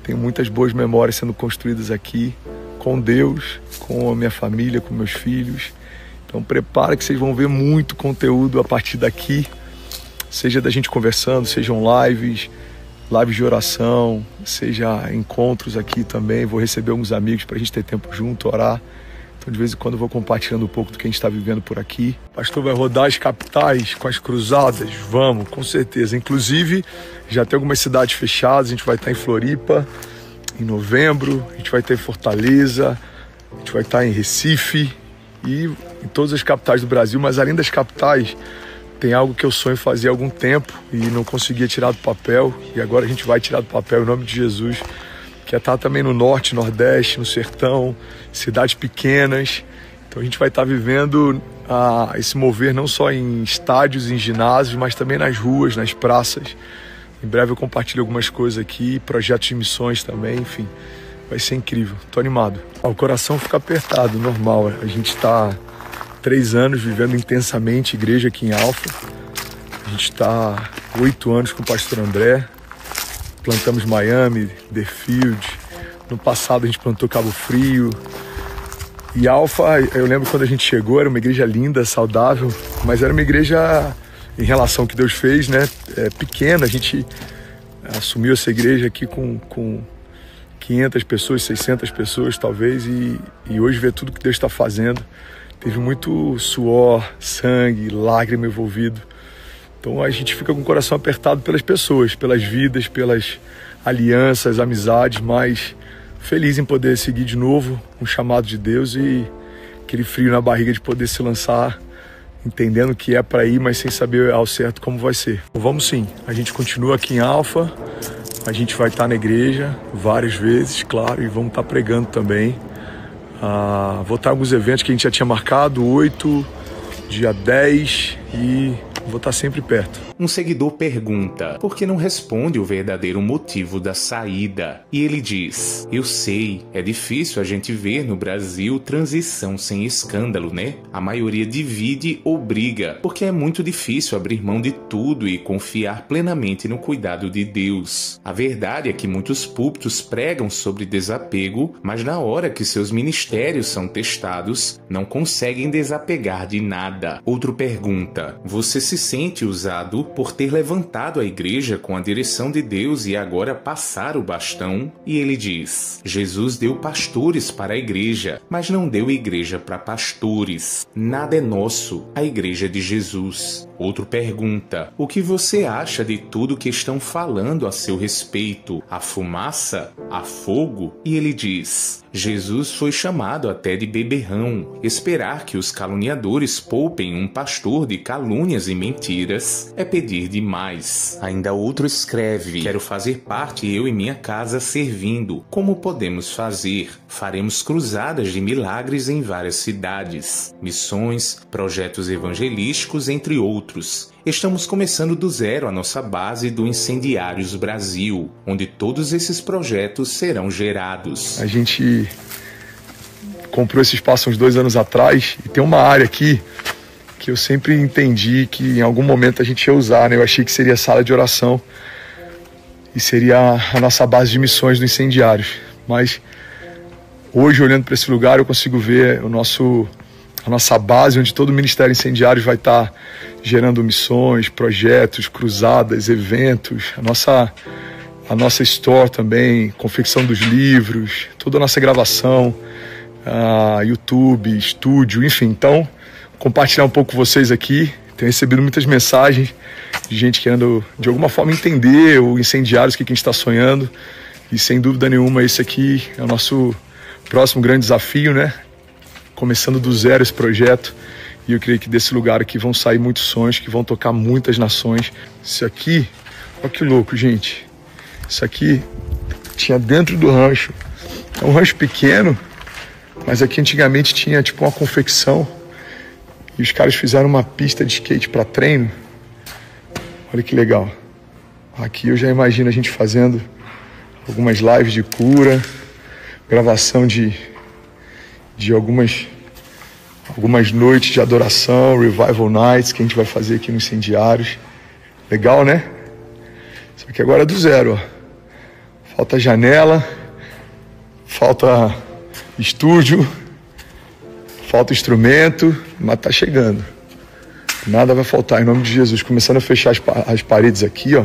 Tenho muitas boas memórias sendo construídas aqui, com Deus, com a minha família, com meus filhos. Então prepara que vocês vão ver muito conteúdo a partir daqui, seja da gente conversando, sejam lives de oração, seja encontros aqui também. Vou receber alguns amigos para a gente ter tempo junto, orar. Então de vez em quando eu vou compartilhando um pouco do que a gente está vivendo por aqui. O pastor vai rodar as capitais com as cruzadas? Vamos, com certeza. Inclusive, já tem algumas cidades fechadas. A gente vai estar em Floripa em novembro, a gente vai estar em Fortaleza, a gente vai estar em Recife e em todas as capitais do Brasil. Mas além das capitais, tem algo que eu sonho fazer há algum tempo e não conseguia tirar do papel. E agora a gente vai tirar do papel em nome de Jesus, que é estar também no norte, nordeste, no sertão, cidades pequenas. Então a gente vai estar vivendo esse mover não só em estádios, em ginásios, mas também nas ruas, nas praças. Em breve eu compartilho algumas coisas aqui, projetos de missões também, enfim. Vai ser incrível, tô animado. O coração fica apertado, normal. A gente está 3 anos vivendo intensamente igreja aqui em Alfa. A gente está 8 anos com o pastor André. Plantamos Miami, Deerfield. No passado a gente plantou Cabo Frio. E Alfa, eu lembro quando a gente chegou, era uma igreja linda, saudável, mas era uma igreja, em relação ao que Deus fez, né, pequena. A gente assumiu essa igreja aqui com 500 pessoas, 600 pessoas talvez, e hoje ver tudo que Deus está fazendo. Teve muito suor, sangue, lágrima envolvido. Então a gente fica com o coração apertado pelas pessoas, pelas vidas, pelas alianças, amizades, mas feliz em poder seguir de novo um chamado de Deus e aquele frio na barriga de poder se lançar, entendendo que é para ir, mas sem saber ao certo como vai ser. Então, vamos sim, a gente continua aqui em Alfa, a gente vai estar na igreja várias vezes, claro, e vamos estar pregando também. Vou estar em alguns eventos que a gente já tinha marcado, 8, dia 10 e vou estar sempre perto. Um seguidor pergunta por que não responde o verdadeiro motivo da saída. E ele diz: eu sei, é difícil a gente ver no Brasil transição sem escândalo, né? A maioria divide ou briga, porque é muito difícil abrir mão de tudo e confiar plenamente no cuidado de Deus. A verdade é que muitos púlpitos pregam sobre desapego, mas na hora que seus ministérios são testados, não conseguem desapegar de nada. Outro pergunta: você se sente usado por ter levantado a igreja com a direção de Deus e agora passar o bastão? E ele diz: Jesus deu pastores para a igreja, mas não deu igreja para pastores. Nada é nosso, a igreja é de Jesus. Outro pergunta: o que você acha de tudo que estão falando a seu respeito? A fumaça? A fogo? E ele diz: Jesus foi chamado até de beberrão. Esperar que os caluniadores poupem um pastor de calúnias e mentiras é pedir demais. Ainda outro escreve: quero fazer parte, eu e minha casa, servindo. Como podemos fazer? Faremos cruzadas de milagres em várias cidades, missões, projetos evangelísticos, entre outros. Estamos começando do zero a nossa base do Incendiários Brasil, onde todos esses projetos serão gerados. A gente comprou esse espaço uns 2 anos atrás e tem uma área aqui que eu sempre entendi que em algum momento a gente ia usar, né? Eu achei que seria a sala de oração e seria a nossa base de missões do Incendiários. Mas Hoje, olhando para esse lugar, eu consigo ver a nossa base, onde todo o Ministério Incendiários vai estar gerando missões, projetos, cruzadas, eventos, a nossa store também, confecção dos livros, toda a nossa gravação, YouTube, estúdio, enfim. Então, compartilhar um pouco com vocês aqui. Tenho recebido muitas mensagens de gente querendo, de alguma forma, entender o Incendiários, o que a gente está sonhando. E, sem dúvida nenhuma, esse aqui é o nosso próximo grande desafio, né? Começando do zero esse projeto. E eu creio que desse lugar aqui vão sair muitos sonhos, que vão tocar muitas nações. Isso aqui, olha que louco, gente. Isso aqui tinha dentro do rancho. É um rancho pequeno, mas aqui antigamente tinha tipo uma confecção. E os caras fizeram uma pista de skate para treino. Olha que legal. Aqui eu já imagino a gente fazendo algumas lives de cura, gravação de algumas noites de adoração, revival nights, que a gente vai fazer aqui no Incendiários. Legal, né? Isso aqui agora é do zero, ó. Falta janela, falta estúdio, falta instrumento, mas tá chegando. Nada vai faltar, em nome de Jesus. Começando a fechar as paredes aqui, ó.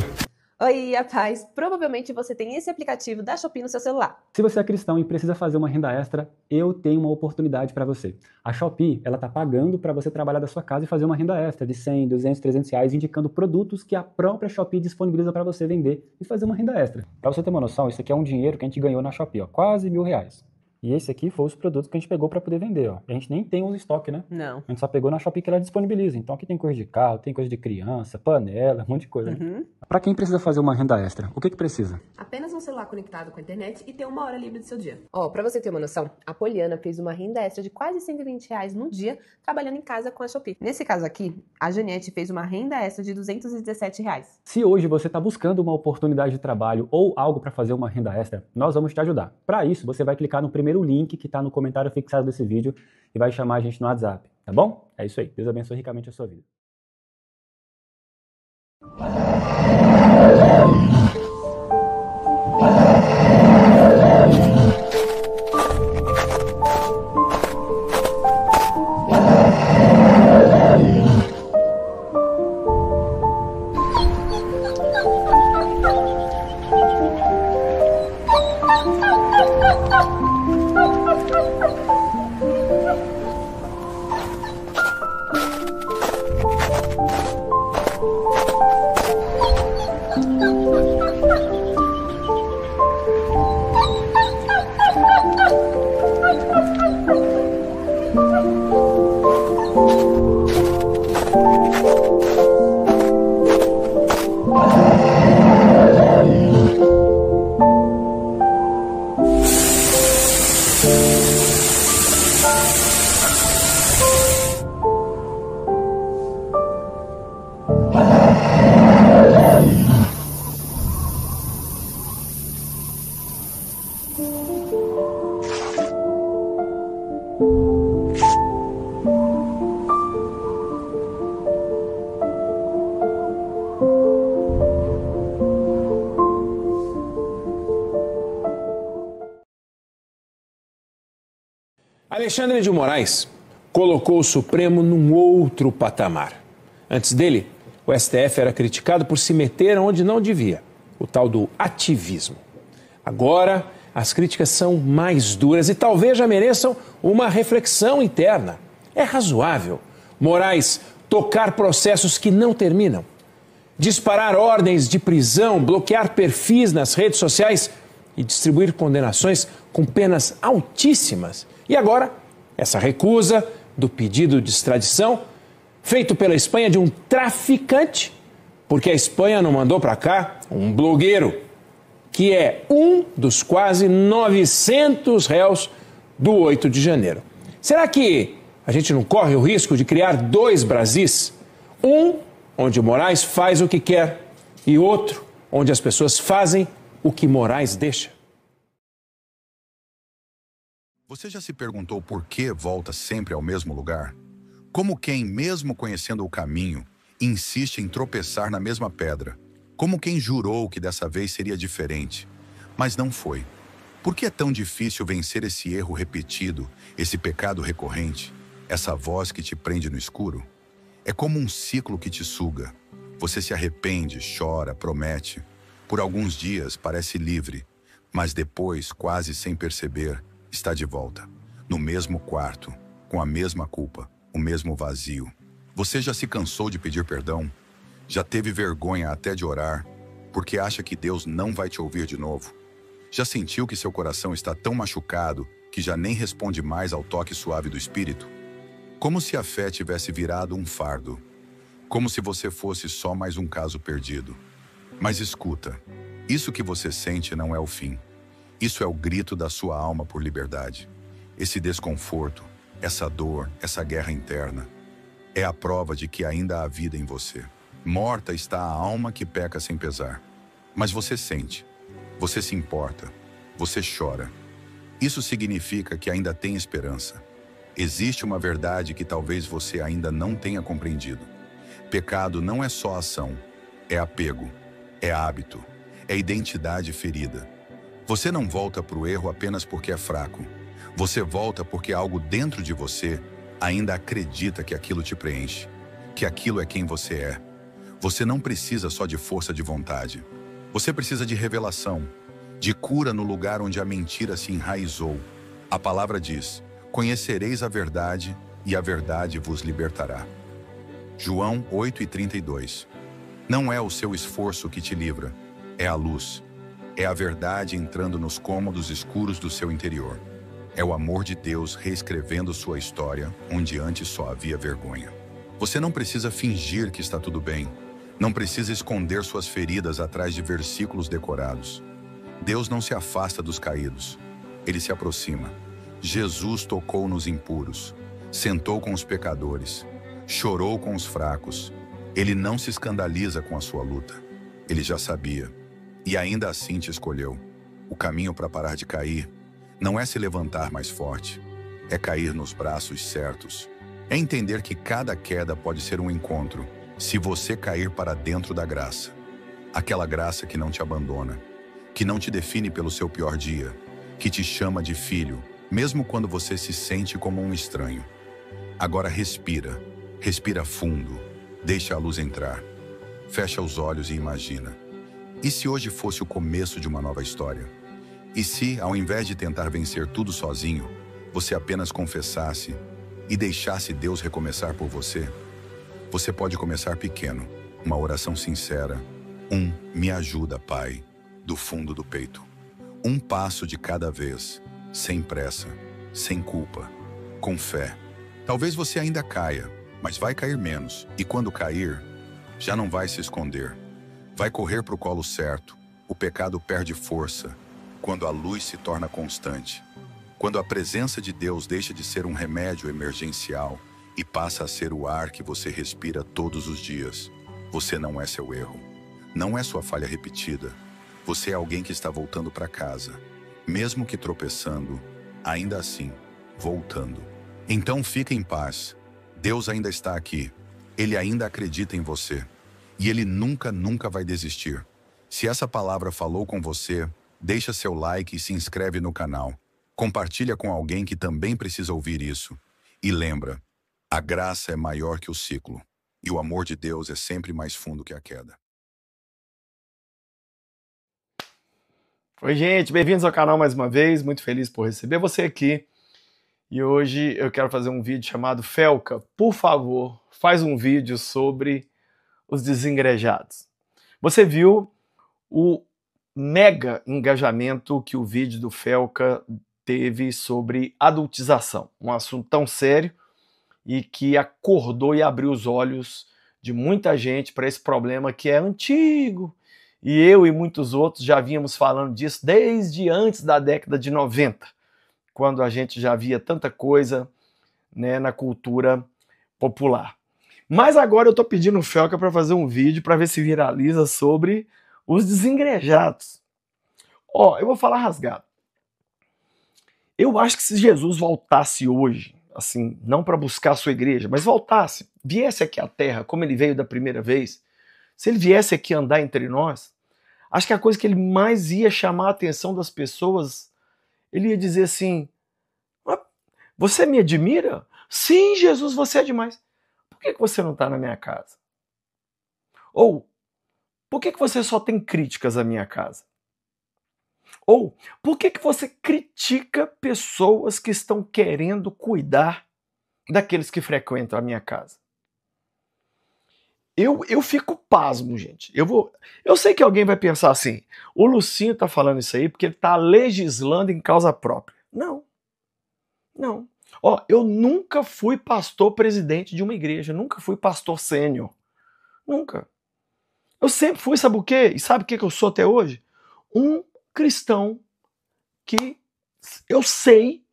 Oi, a paz. Provavelmente você tem esse aplicativo da Shopee no seu celular. Se você é cristão e precisa fazer uma renda extra, eu tenho uma oportunidade para você. A Shopee, ela tá pagando para você trabalhar da sua casa e fazer uma renda extra de 100, 200, 300 reais, indicando produtos que a própria Shopee disponibiliza para você vender e fazer uma renda extra. Para você ter uma noção, isso aqui é um dinheiro que a gente ganhou na Shopee, ó, quase R$1.000. E esse aqui foi os produtos que a gente pegou para poder vender, ó. A gente nem tem os estoque, né? Não. A gente só pegou na Shopee que ela disponibiliza. Então aqui tem coisa de carro, tem coisa de criança, panela, um monte de coisa. Né? Para quem precisa fazer uma renda extra, o que precisa? Apenas um celular conectado com a internet e ter 1 hora livre do seu dia. Ó, pra você ter uma noção, a Poliana fez uma renda extra de quase R$120 no dia, trabalhando em casa com a Shopee. Nesse caso aqui, a Janete fez uma renda extra de R$217. Se hoje você está buscando uma oportunidade de trabalho ou algo para fazer uma renda extra, nós vamos te ajudar. Para isso, você vai clicar no primeiro link que está no comentário fixado desse vídeo e vai chamar a gente no WhatsApp, tá bom? É isso aí. Deus abençoe ricamente a sua vida. Alexandre de Moraes colocou o Supremo num outro patamar. Antes dele, o STF era criticado por se meter onde não devia, o tal do ativismo. Agora, as críticas são mais duras e talvez já mereçam uma reflexão interna. É razoável Moraes tocar processos que não terminam, disparar ordens de prisão, bloquear perfis nas redes sociais e distribuir condenações com penas altíssimas. E agora, essa recusa do pedido de extradição feito pela Espanha de um traficante, porque a Espanha não mandou para cá um blogueiro, que é um dos quase 900 réus do 8 de janeiro. Será que a gente não corre o risco de criar 2 Brasis? Um onde Moraes faz o que quer e outro onde as pessoas fazem o que Moraes deixa. Você já se perguntou por que volta sempre ao mesmo lugar? Como quem, mesmo conhecendo o caminho, insiste em tropeçar na mesma pedra? Como quem jurou que dessa vez seria diferente, mas não foi? Por que é tão difícil vencer esse erro repetido, esse pecado recorrente, essa voz que te prende no escuro? É como um ciclo que te suga. Você se arrepende, chora, promete. Por alguns dias parece livre, mas depois, quase sem perceber, está de volta. No mesmo quarto, com a mesma culpa, o mesmo vazio. Você já se cansou de pedir perdão? Já teve vergonha até de orar, porque acha que Deus não vai te ouvir de novo? Já sentiu que seu coração está tão machucado que já nem responde mais ao toque suave do Espírito? Como se a fé tivesse virado um fardo. Como se você fosse só mais um caso perdido. Mas escuta, isso que você sente não é o fim. Isso é o grito da sua alma por liberdade. Esse desconforto, essa dor, essa guerra interna, é a prova de que ainda há vida em você. Morta está a alma que peca sem pesar. Mas você sente, você se importa, você chora. Isso significa que ainda tem esperança. Existe uma verdade que talvez você ainda não tenha compreendido. Pecado não é só ação, é apego, é hábito, é identidade ferida. Você não volta para o erro apenas porque é fraco. Você volta porque algo dentro de você ainda acredita que aquilo te preenche, que aquilo é quem você é. Você não precisa só de força de vontade. Você precisa de revelação, de cura no lugar onde a mentira se enraizou. A palavra diz: conhecereis a verdade e a verdade vos libertará. João 8:32. Não é o seu esforço que te livra, é a luz. É a verdade entrando nos cômodos escuros do seu interior. É o amor de Deus reescrevendo sua história, onde antes só havia vergonha. Você não precisa fingir que está tudo bem. Não precisa esconder suas feridas atrás de versículos decorados. Deus não se afasta dos caídos. Ele se aproxima. Jesus tocou nos impuros, sentou com os pecadores, chorou com os fracos. Ele não se escandaliza com a sua luta. Ele já sabia. E ainda assim te escolheu. O caminho para parar de cair não é se levantar mais forte, é cair nos braços certos. É entender que cada queda pode ser um encontro, se você cair para dentro da graça. Aquela graça que não te abandona, que não te define pelo seu pior dia, que te chama de filho, mesmo quando você se sente como um estranho. Agora respira, respira fundo, deixa a luz entrar. Fecha os olhos e imagina. E se hoje fosse o começo de uma nova história? E se, ao invés de tentar vencer tudo sozinho, você apenas confessasse e deixasse Deus recomeçar por você? Você pode começar pequeno, uma oração sincera. Me ajuda, Pai, do fundo do peito. Um passo de cada vez, sem pressa, sem culpa, com fé. Talvez você ainda caia, mas vai cair menos. E quando cair, já não vai se esconder. Vai correr para o colo certo. O pecado perde força quando a luz se torna constante. Quando a presença de Deus deixa de ser um remédio emergencial e passa a ser o ar que você respira todos os dias. Você não é seu erro. Não é sua falha repetida. Você é alguém que está voltando para casa. Mesmo que tropeçando, ainda assim, voltando. Então fica em paz. Deus ainda está aqui. Ele ainda acredita em você. E Ele nunca vai desistir. Se essa palavra falou com você, deixa seu like e se inscreve no canal. Compartilha com alguém que também precisa ouvir isso. E lembra, a graça é maior que o ciclo. E o amor de Deus é sempre mais fundo que a queda. Oi, gente, bem-vindos ao canal mais uma vez. Muito feliz por receber você aqui. E hoje eu quero fazer um vídeo chamado Felca, por favor, faz um vídeo sobre os desengrejados. Você viu o mega engajamento que o vídeo do Felca teve sobre adultização, um assunto tão sério e que acordou e abriu os olhos de muita gente para esse problema que é antigo. E eu e muitos outros já vínhamos falando disso desde antes da década de 90, quando a gente já via tanta coisa, né, na cultura popular. Mas agora eu estou pedindo o Felca para fazer um vídeo para ver se viraliza sobre os desengrejados. Ó, eu vou falar rasgado. Eu acho que se Jesus voltasse hoje, assim, não para buscar a sua igreja, mas voltasse, viesse aqui à Terra, como ele veio da primeira vez, se ele viesse aqui andar entre nós, acho que a coisa que ele mais ia chamar a atenção das pessoas ele ia dizer assim: você me admira? Sim, Jesus, você é demais. Por que você não está na minha casa? Ou, por que você só tem críticas à minha casa? Ou, por que você critica pessoas que estão querendo cuidar daqueles que frequentam a minha casa? Eu fico pasmo, gente. Eu sei que alguém vai pensar assim: o Lucinho tá falando isso aí porque ele tá legislando em causa própria. Não. Não. Ó, eu nunca fui pastor presidente de uma igreja, nunca fui pastor sênior. Nunca. Eu sempre fui, sabe o quê? E sabe o que eu sou até hoje? Um cristão que eu sei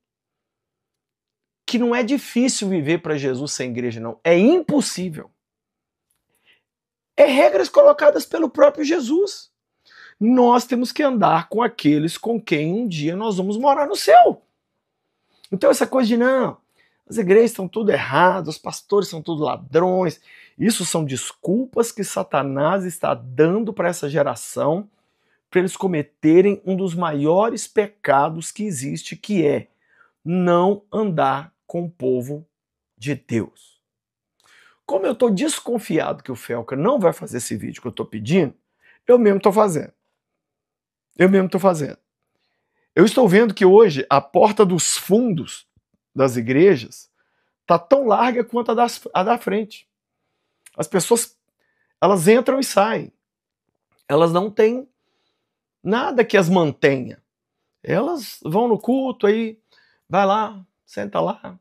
que não é difícil viver para Jesus sem igreja, não. É impossível. É regras colocadas pelo próprio Jesus. Nós temos que andar com aqueles com quem um dia nós vamos morar no céu. Então essa coisa de não, as igrejas estão tudo errado, os pastores são tudo ladrões, isso são desculpas que Satanás está dando para essa geração para eles cometerem um dos maiores pecados que existe, que é não andar com o povo de Deus. Como eu estou desconfiado que o Felca não vai fazer esse vídeo que eu estou pedindo, eu mesmo estou fazendo. Eu estou vendo que hoje a porta dos fundos das igrejas está tão larga quanto a da frente. As pessoas, elas entram e saem. Elas não têm nada que as mantenha. Elas vão no culto, aí vai lá, senta lá,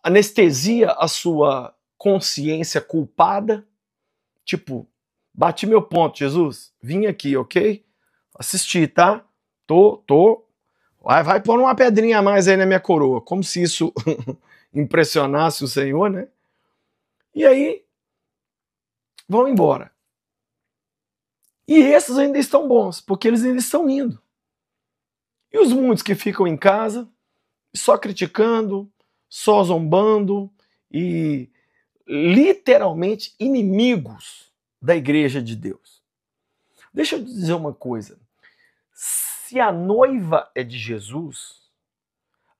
anestesia a sua consciência culpada, tipo, bati meu ponto, Jesus, vim aqui, ok? Assisti, tá? Tô. Vai pôr uma pedrinha a mais aí na minha coroa, como se isso impressionasse o Senhor, né? E aí, vão embora. E esses ainda estão bons, porque eles ainda estão indo. E os muitos que ficam em casa, só criticando, só zombando e literalmente inimigos da igreja de Deus. Deixa eu dizer uma coisa. Se a noiva é de Jesus,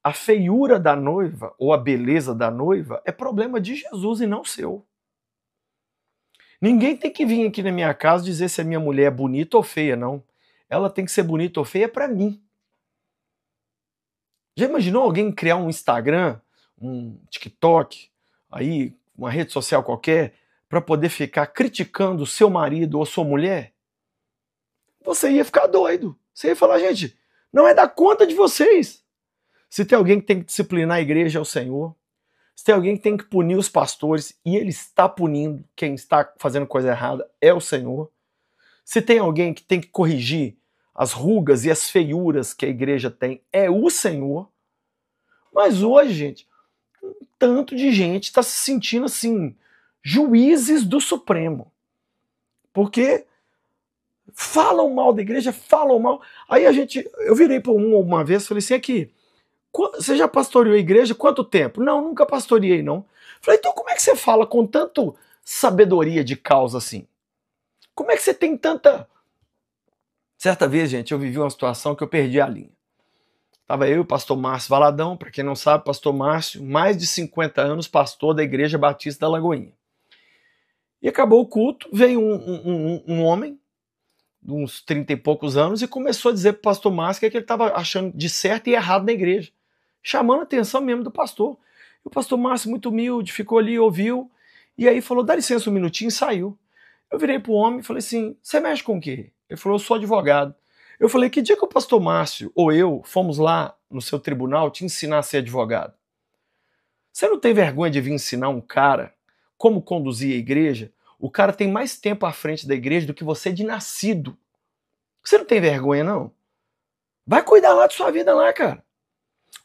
a feiura da noiva ou a beleza da noiva é problema de Jesus e não seu. Ninguém tem que vir aqui na minha casa dizer se a minha mulher é bonita ou feia, não. Ela tem que ser bonita ou feia para mim. Já imaginou alguém criar um Instagram, um TikTok, aí, uma rede social qualquer, para poder ficar criticando o seu marido ou sua mulher? Você ia ficar doido. Você ia falar, gente, não é da conta de vocês. Se tem alguém que tem que disciplinar a igreja é o Senhor. Se tem alguém que tem que punir os pastores, e ele está punindo quem está fazendo coisa errada, é o Senhor. Se tem alguém que tem que corrigir as rugas e as feiuras que a igreja tem, é o Senhor. Mas hoje, gente, um tanto de gente está se sentindo assim, juízes do Supremo. Porque falam mal da igreja, falam mal. Aí eu virei para uma vez e falei assim, aqui, você já pastoreou a igreja? Quanto tempo? Não, nunca pastoreei, não. Falei, então como é que você fala com tanto sabedoria de causa assim? Como é que você tem tanta... Certa vez, gente, eu vivi uma situação que eu perdi a linha. Estava eu e o pastor Márcio Valadão, para quem não sabe, pastor Márcio, mais de 50 anos, pastor da Igreja Batista da Lagoinha. E acabou o culto, veio um homem, de uns 30 e poucos anos, e começou a dizer para o pastor Márcio que ele estava achando de certo e errado na igreja, chamando a atenção mesmo do pastor. E o pastor Márcio, muito humilde, ficou ali, ouviu, e aí falou, dá licença um minutinho, e saiu. Eu virei para o homem e falei assim, você mexe com o quê? Ele falou, eu sou advogado. Eu falei, que dia que o pastor Márcio ou eu fomos lá no seu tribunal te ensinar a ser advogado? Você não tem vergonha de vir ensinar um cara como conduzir a igreja? O cara tem mais tempo à frente da igreja do que você de nascido. Você não tem vergonha, não? Vai cuidar lá de sua vida lá, cara.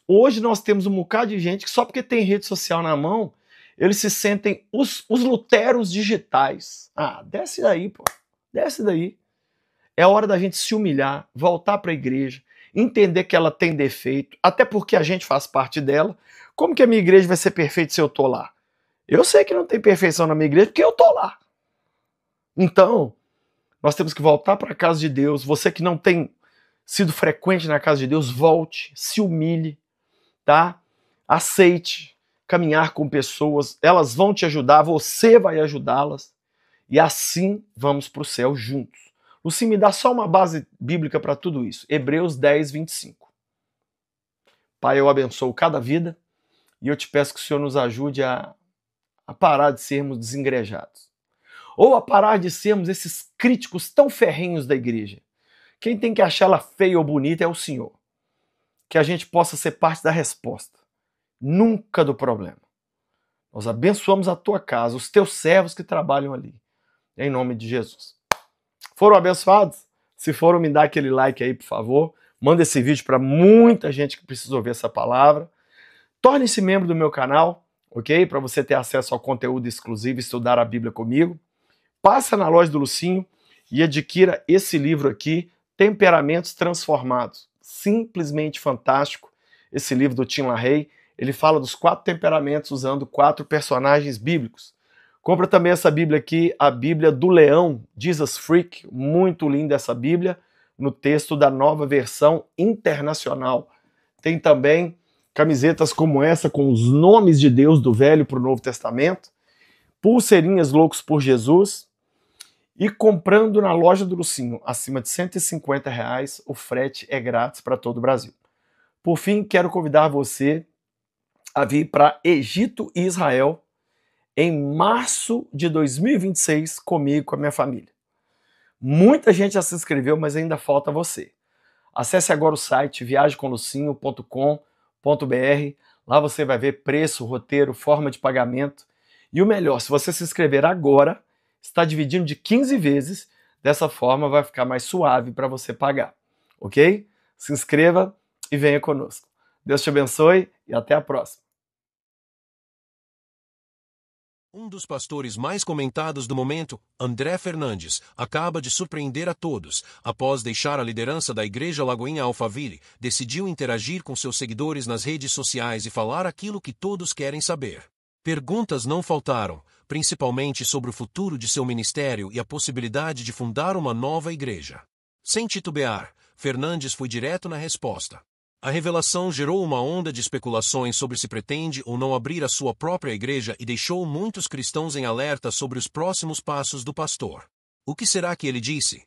Hoje nós temos um bocado de gente que só porque tem rede social na mão, eles se sentem os luteros digitais. Ah, desce daí, pô. Desce daí. É hora da gente se humilhar, voltar para a igreja, entender que ela tem defeito, até porque a gente faz parte dela. Como que a minha igreja vai ser perfeita se eu tô lá? Eu sei que não tem perfeição na minha igreja porque eu tô lá. Então, nós temos que voltar para a casa de Deus. Você que não tem sido frequente na casa de Deus, volte, se humilhe, tá? Aceite caminhar com pessoas, elas vão te ajudar, você vai ajudá-las, e assim vamos para o céu juntos. Lucinho, me dá só uma base bíblica para tudo isso. Hebreus 10, 25. Pai, eu abençoo cada vida e eu te peço que o Senhor nos ajude a parar de sermos desengrejados. Ou a parar de sermos esses críticos tão ferrenhos da igreja. Quem tem que achar ela feia ou bonita é o Senhor. Que a gente possa ser parte da resposta, nunca do problema. Nós abençoamos a tua casa, os teus servos que trabalham ali. Em nome de Jesus. Foram abençoados? Se foram, me dá aquele like aí, por favor. Manda esse vídeo para muita gente que precisa ouvir essa palavra. Torne-se membro do meu canal, ok? Para você ter acesso ao conteúdo exclusivo e estudar a Bíblia comigo. Passa na loja do Lucinho e adquira esse livro aqui, Temperamentos Transformados. Simplesmente fantástico. Esse livro do Tim LaHaye, ele fala dos 4 temperamentos usando 4 personagens bíblicos. Compra também essa Bíblia aqui, a Bíblia do Leão, Jesus Freak, muito linda essa Bíblia, no texto da Nova Versão Internacional. Tem também camisetas como essa, com os nomes de Deus do Velho para o Novo Testamento, pulseirinhas Loucos por Jesus, e comprando na loja do Lucinho, acima de R$150, o frete é grátis para todo o Brasil. Por fim, quero convidar você a vir para Egito e Israel em março de 2026 comigo, com a minha família. Muita gente já se inscreveu, mas ainda falta você. Acesse agora o site viagemcomlucinho.com.br. Lá você vai ver preço, roteiro, forma de pagamento. E o melhor, se você se inscrever agora, está dividindo de 15 vezes. Dessa forma vai ficar mais suave para você pagar. Ok? Se inscreva e venha conosco. Deus te abençoe e até a próxima. Um dos pastores mais comentados do momento, André Fernandes, acaba de surpreender a todos. Após deixar a liderança da Igreja Lagoinha Alphaville, decidiu interagir com seus seguidores nas redes sociais e falar aquilo que todos querem saber. Perguntas não faltaram, principalmente sobre o futuro de seu ministério e a possibilidade de fundar uma nova igreja. Sem titubear, Fernandes foi direto na resposta. A revelação gerou uma onda de especulações sobre se pretende ou não abrir a sua própria igreja e deixou muitos cristãos em alerta sobre os próximos passos do pastor. O que será que ele disse?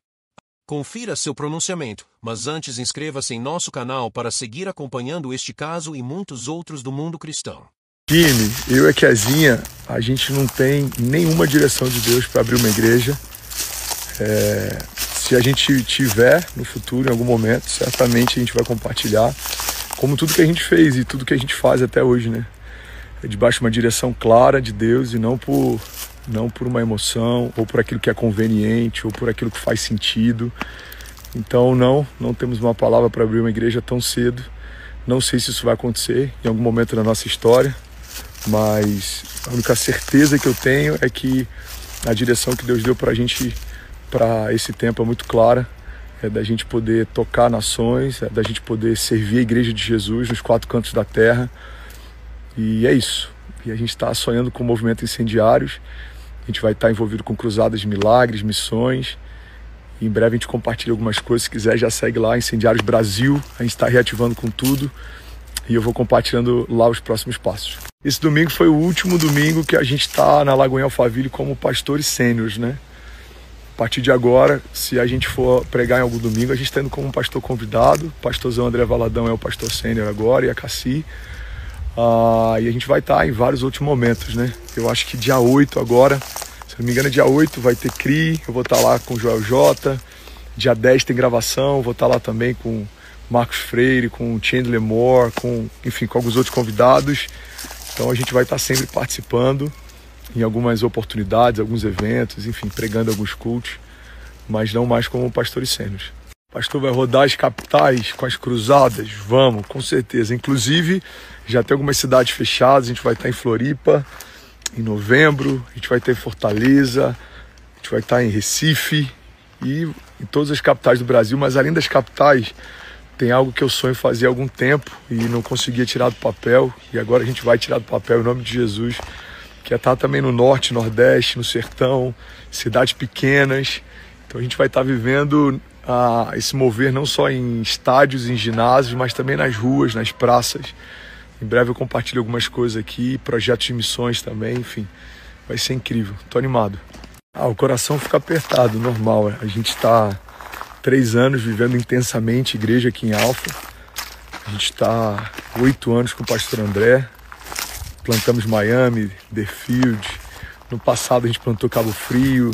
Confira seu pronunciamento, mas antes inscreva-se em nosso canal para seguir acompanhando este caso e muitos outros do mundo cristão. Time, eu e a Kezinha, a gente não tem nenhuma direção de Deus para abrir uma igreja. Se a gente tiver no futuro, em algum momento, certamente a gente vai compartilhar, como tudo que a gente fez e tudo que a gente faz até hoje, né? É debaixo de uma direção clara de Deus e não por uma emoção, ou por aquilo que é conveniente, ou por aquilo que faz sentido. Então não temos uma palavra para abrir uma igreja tão cedo. Não sei se isso vai acontecer em algum momento da nossa história, mas a única certeza que eu tenho é que a direção que Deus deu para a gente, para esse tempo, é muito clara. É da gente poder tocar nações, é da gente poder servir a Igreja de Jesus nos 4 cantos da terra. E é isso. E a gente está sonhando com movimentos incendiários. A gente vai estar envolvido com cruzadas de milagres, missões. E em breve a gente compartilha algumas coisas. Se quiser, já segue lá, Incendiários Brasil. A gente está reativando com tudo. E eu vou compartilhando lá os próximos passos. Esse domingo foi o último domingo que a gente está na Lagoinha Alphaville como pastores sêniores, né? A partir de agora, se a gente for pregar em algum domingo, a gente está indo como um pastor convidado. O pastorzão André Valadão é o pastor sênior agora, e a Cassi. E a gente vai estar em vários outros momentos, né? Eu acho que dia 8 agora, se não me engano, dia 8 vai ter CRI, eu vou estar lá com o Joel J. Dia 10 tem gravação, vou estar lá também com Marcos Freire, com Chandler Moore, com alguns outros convidados. Então a gente vai estar sempre participando em algumas oportunidades, alguns eventos, pregando alguns cultos, mas não mais como pastores sêniores. O pastor vai rodar as capitais com as cruzadas? Vamos, com certeza. Inclusive, já tem algumas cidades fechadas, a gente vai estar em Floripa em novembro, a gente vai estar em Fortaleza, a gente vai estar em Recife e em todas as capitais do Brasil, mas além das capitais, tem algo que eu sonho fazer há algum tempo e não conseguia tirar do papel, e agora a gente vai tirar do papel em nome de Jesus, que é estar também no norte, nordeste, no sertão, cidades pequenas. Então a gente vai estar vivendo esse mover não só em estádios, em ginásios, mas também nas ruas, nas praças. Em breve eu compartilho algumas coisas aqui, projetos de missões também, enfim. Vai ser incrível, tô animado. O coração fica apertado, normal. A gente está 3 anos vivendo intensamente igreja aqui em Alfa. A gente está 8 anos com o pastor André. Plantamos Miami, Deerfield. No passado a gente plantou Cabo Frio.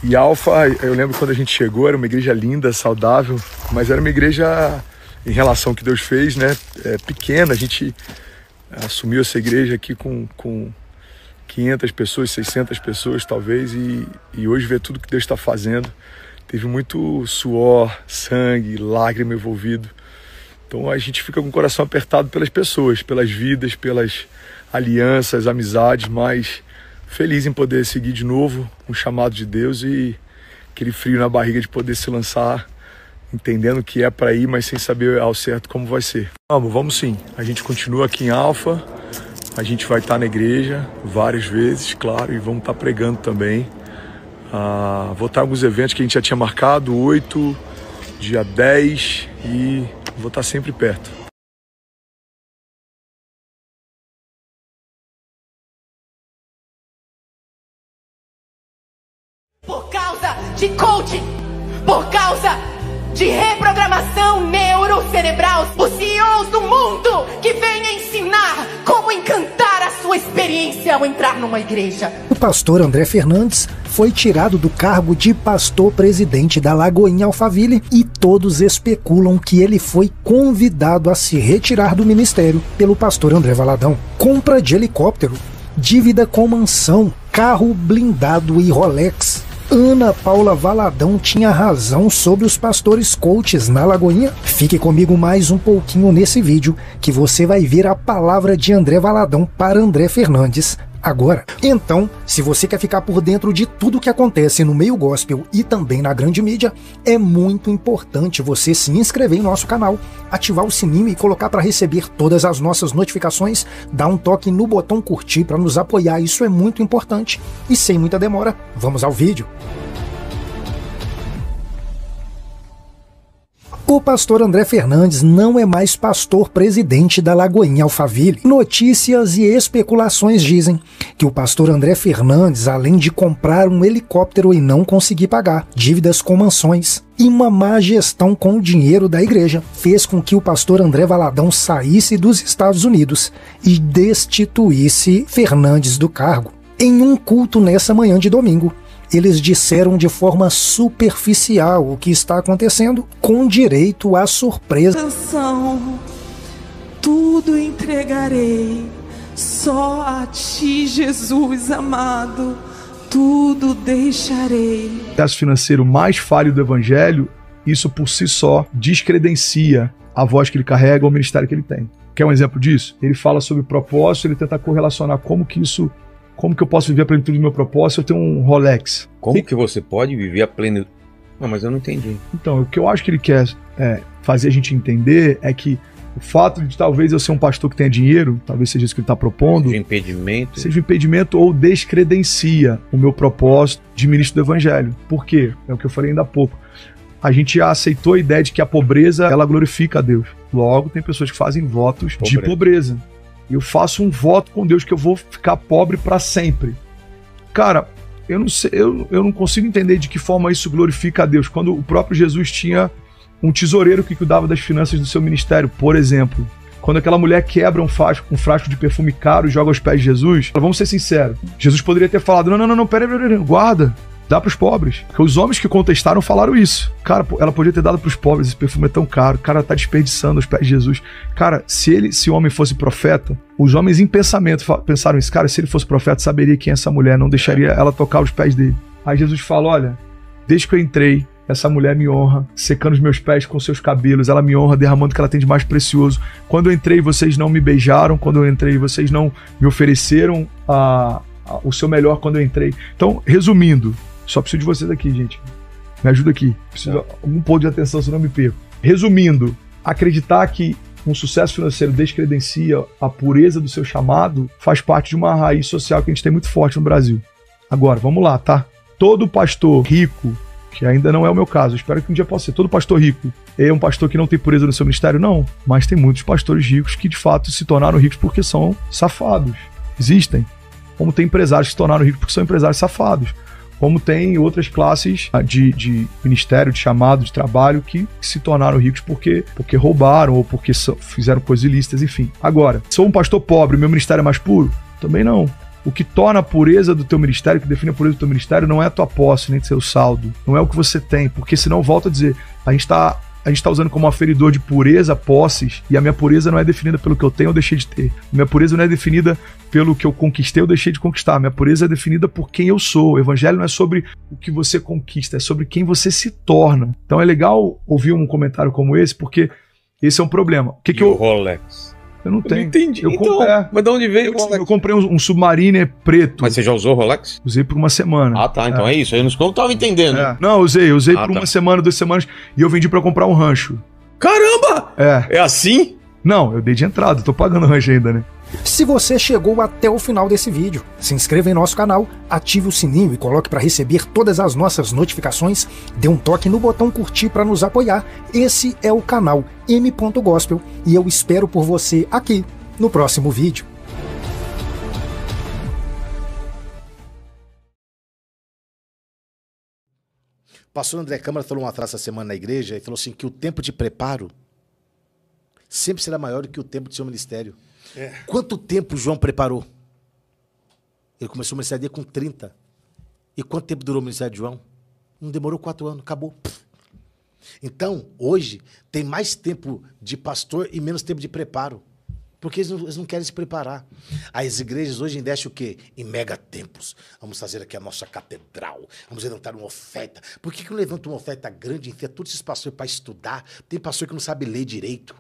E Alfa, eu lembro quando a gente chegou, era uma igreja linda, saudável, mas era uma igreja, em relação ao que Deus fez, né, pequena. A gente assumiu essa igreja aqui com 500 pessoas, 600 pessoas talvez, e hoje ver tudo que Deus está fazendo. Teve muito suor, sangue, lágrima envolvido. Então a gente fica com o coração apertado pelas pessoas, pelas vidas, pelas alianças, amizades, mas feliz em poder seguir de novo um chamado de Deus e aquele frio na barriga de poder se lançar, entendendo que é para ir, mas sem saber ao certo como vai ser. Vamos sim. A gente continua aqui em Alfa, a gente vai estar na igreja várias vezes, claro, e vamos estar pregando também. Vou estar em alguns eventos que a gente já tinha marcado, 8, dia 10, e vou estar sempre perto. Por causa de coaching, por causa de reprogramação neurocerebral, os CEOs do mundo que vêm ensinar como encantar a sua experiência ao entrar numa igreja. O pastor André Fernandes foi tirado do cargo de pastor-presidente da Lagoinha Alphaville e todos especulam que ele foi convidado a se retirar do ministério pelo pastor André Valadão. Compra de helicóptero, dívida com mansão, carro blindado e Rolex. Ana Paula Valadão tinha razão sobre os pastores coaches na Lagoinha? Fique comigo mais um pouquinho nesse vídeo que você vai ver a palavra de André Valadão para André Fernandes agora. Então, se você quer ficar por dentro de tudo que acontece no meio gospel e também na grande mídia, é muito importante você se inscrever em nosso canal, ativar o sininho e colocar para receber todas as nossas notificações, dar um toque no botão curtir para nos apoiar, isso é muito importante. E sem muita demora, vamos ao vídeo. O pastor André Fernandes não é mais pastor-presidente da Lagoinha Alphaville. Notícias e especulações dizem que o pastor André Fernandes, além de comprar um helicóptero e não conseguir pagar, dívidas com mansões e uma má gestão com o dinheiro da igreja, fez com que o pastor André Valadão saísse dos Estados Unidos e destituísse Fernandes do cargo. Em um culto nessa manhã de domingo, eles disseram de forma superficial o que está acontecendo, com direito à surpresa. Canção, tudo entregarei, só a ti, Jesus amado, tudo deixarei. O processo financeiro mais falho do evangelho, isso por si só descredencia a voz que ele carrega, o ministério que ele tem. Quer um exemplo disso? Ele fala sobre propósito, ele tenta correlacionar como que eu posso viver a plenitude do meu propósito? Eu tenho um Rolex. Como que você pode viver a plenitude? Não, mas eu não entendi. Então, o que eu acho que ele quer fazer a gente entender é que o fato de talvez eu ser um pastor que tenha dinheiro, talvez seja isso que ele está propondo. Seja impedimento. Seja um impedimento ou descredencia o meu propósito de ministro do evangelho. Por quê? É o que eu falei ainda há pouco. A gente já aceitou a ideia de que a pobreza, ela glorifica a Deus. Logo, tem pessoas que fazem votos de pobreza. Eu faço um voto com Deus que eu vou ficar pobre para sempre. Cara, eu não sei, eu não consigo entender de que forma isso glorifica a Deus. Quando o próprio Jesus tinha um tesoureiro que cuidava das finanças do seu ministério, por exemplo. Quando aquela mulher quebra um frasco de perfume caro e joga aos pés de Jesus, vamos ser sinceros, Jesus poderia ter falado, não, peraí, guarda. Dá pros pobres. Porque os homens que contestaram falaram isso. Cara, ela podia ter dado pros pobres, esse perfume é tão caro. O cara tá desperdiçando aos pés de Jesus. Cara, se o homem fosse profeta, os homens em pensamento pensaram isso. Cara, se ele fosse profeta, saberia quem é essa mulher, não deixaria ela tocar os pés dele. Aí Jesus fala, olha, desde que eu entrei, essa mulher me honra, secando os meus pés com seus cabelos, ela me honra, derramando o que ela tem de mais precioso. Quando eu entrei, vocês não me beijaram. Quando eu entrei, vocês não me ofereceram o seu melhor quando eu entrei. Então, resumindo, só preciso de vocês aqui, gente. Me ajuda aqui. Preciso de algum ponto de atenção, senão eu me perco. Resumindo, acreditar que um sucesso financeiro descredencia a pureza do seu chamado faz parte de uma raiz social que a gente tem muito forte no Brasil. Agora, vamos lá, tá? Todo pastor rico que ainda não é o meu caso. Eu espero que um dia possa ser. Todo pastor rico é um pastor que não tem pureza no seu ministério? Não. Mas tem muitos pastores ricos que de fato se tornaram ricos porque são safados. Existem. Como tem empresários que se tornaram ricos porque são empresários safados. Como tem outras classes de ministério, de chamado, de trabalho que se tornaram ricos porque roubaram ou porque fizeram coisas ilícitas, enfim. Agora, sou um pastor pobre e meu ministério é mais puro? Também não. O que torna a pureza do teu ministério, o que define a pureza do teu ministério, não é a tua posse, nem seu saldo. Não é o que você tem, porque senão, volto a dizer, a gente tá usando como aferidor de pureza posses, e a minha pureza não é definida pelo que eu tenho ou deixei de ter. A minha pureza não é definida pelo que eu conquistei ou deixei de conquistar. A minha pureza é definida por quem eu sou. O evangelho não é sobre o que você conquista, é sobre quem você se torna. Então é legal ouvir um comentário como esse, porque esse é um problema. O Rolex? Eu não tenho. Não entendi. Mas de onde veio o Rolex? Eu comprei um Submariner preto. Mas você já usou o Rolex? Usei por uma semana. Ah, tá. Então é isso. Eu não tava entendendo. Não, eu usei por uma semana, 2 semanas, e eu vendi pra comprar um rancho. Caramba! É assim? Não, eu dei de entrada, tô pagando o rancho ainda, né? Se você chegou até o final desse vídeo, se inscreva em nosso canal, ative o sininho e coloque para receber todas as nossas notificações, dê um toque no botão curtir para nos apoiar. Esse é o canal M.Gospel e eu espero por você aqui no próximo vídeo. O pastor André Câmara falou uma frase essa semana na igreja e falou assim que o tempo de preparo sempre será maior do que o tempo do seu ministério. Quanto tempo João preparou? Ele começou o ministério dele com 30. E quanto tempo durou o ministério de João? Não demorou 4 anos, acabou. Então, hoje, tem mais tempo de pastor e menos tempo de preparo. Porque eles não querem se preparar. As igrejas hoje investem o quê? Em mega templos. Vamos fazer aqui a nossa catedral. Vamos levantar uma oferta. Por que não levanta uma oferta grande e enfia todos esses pastores para estudar? Tem pastor que não sabe ler direito.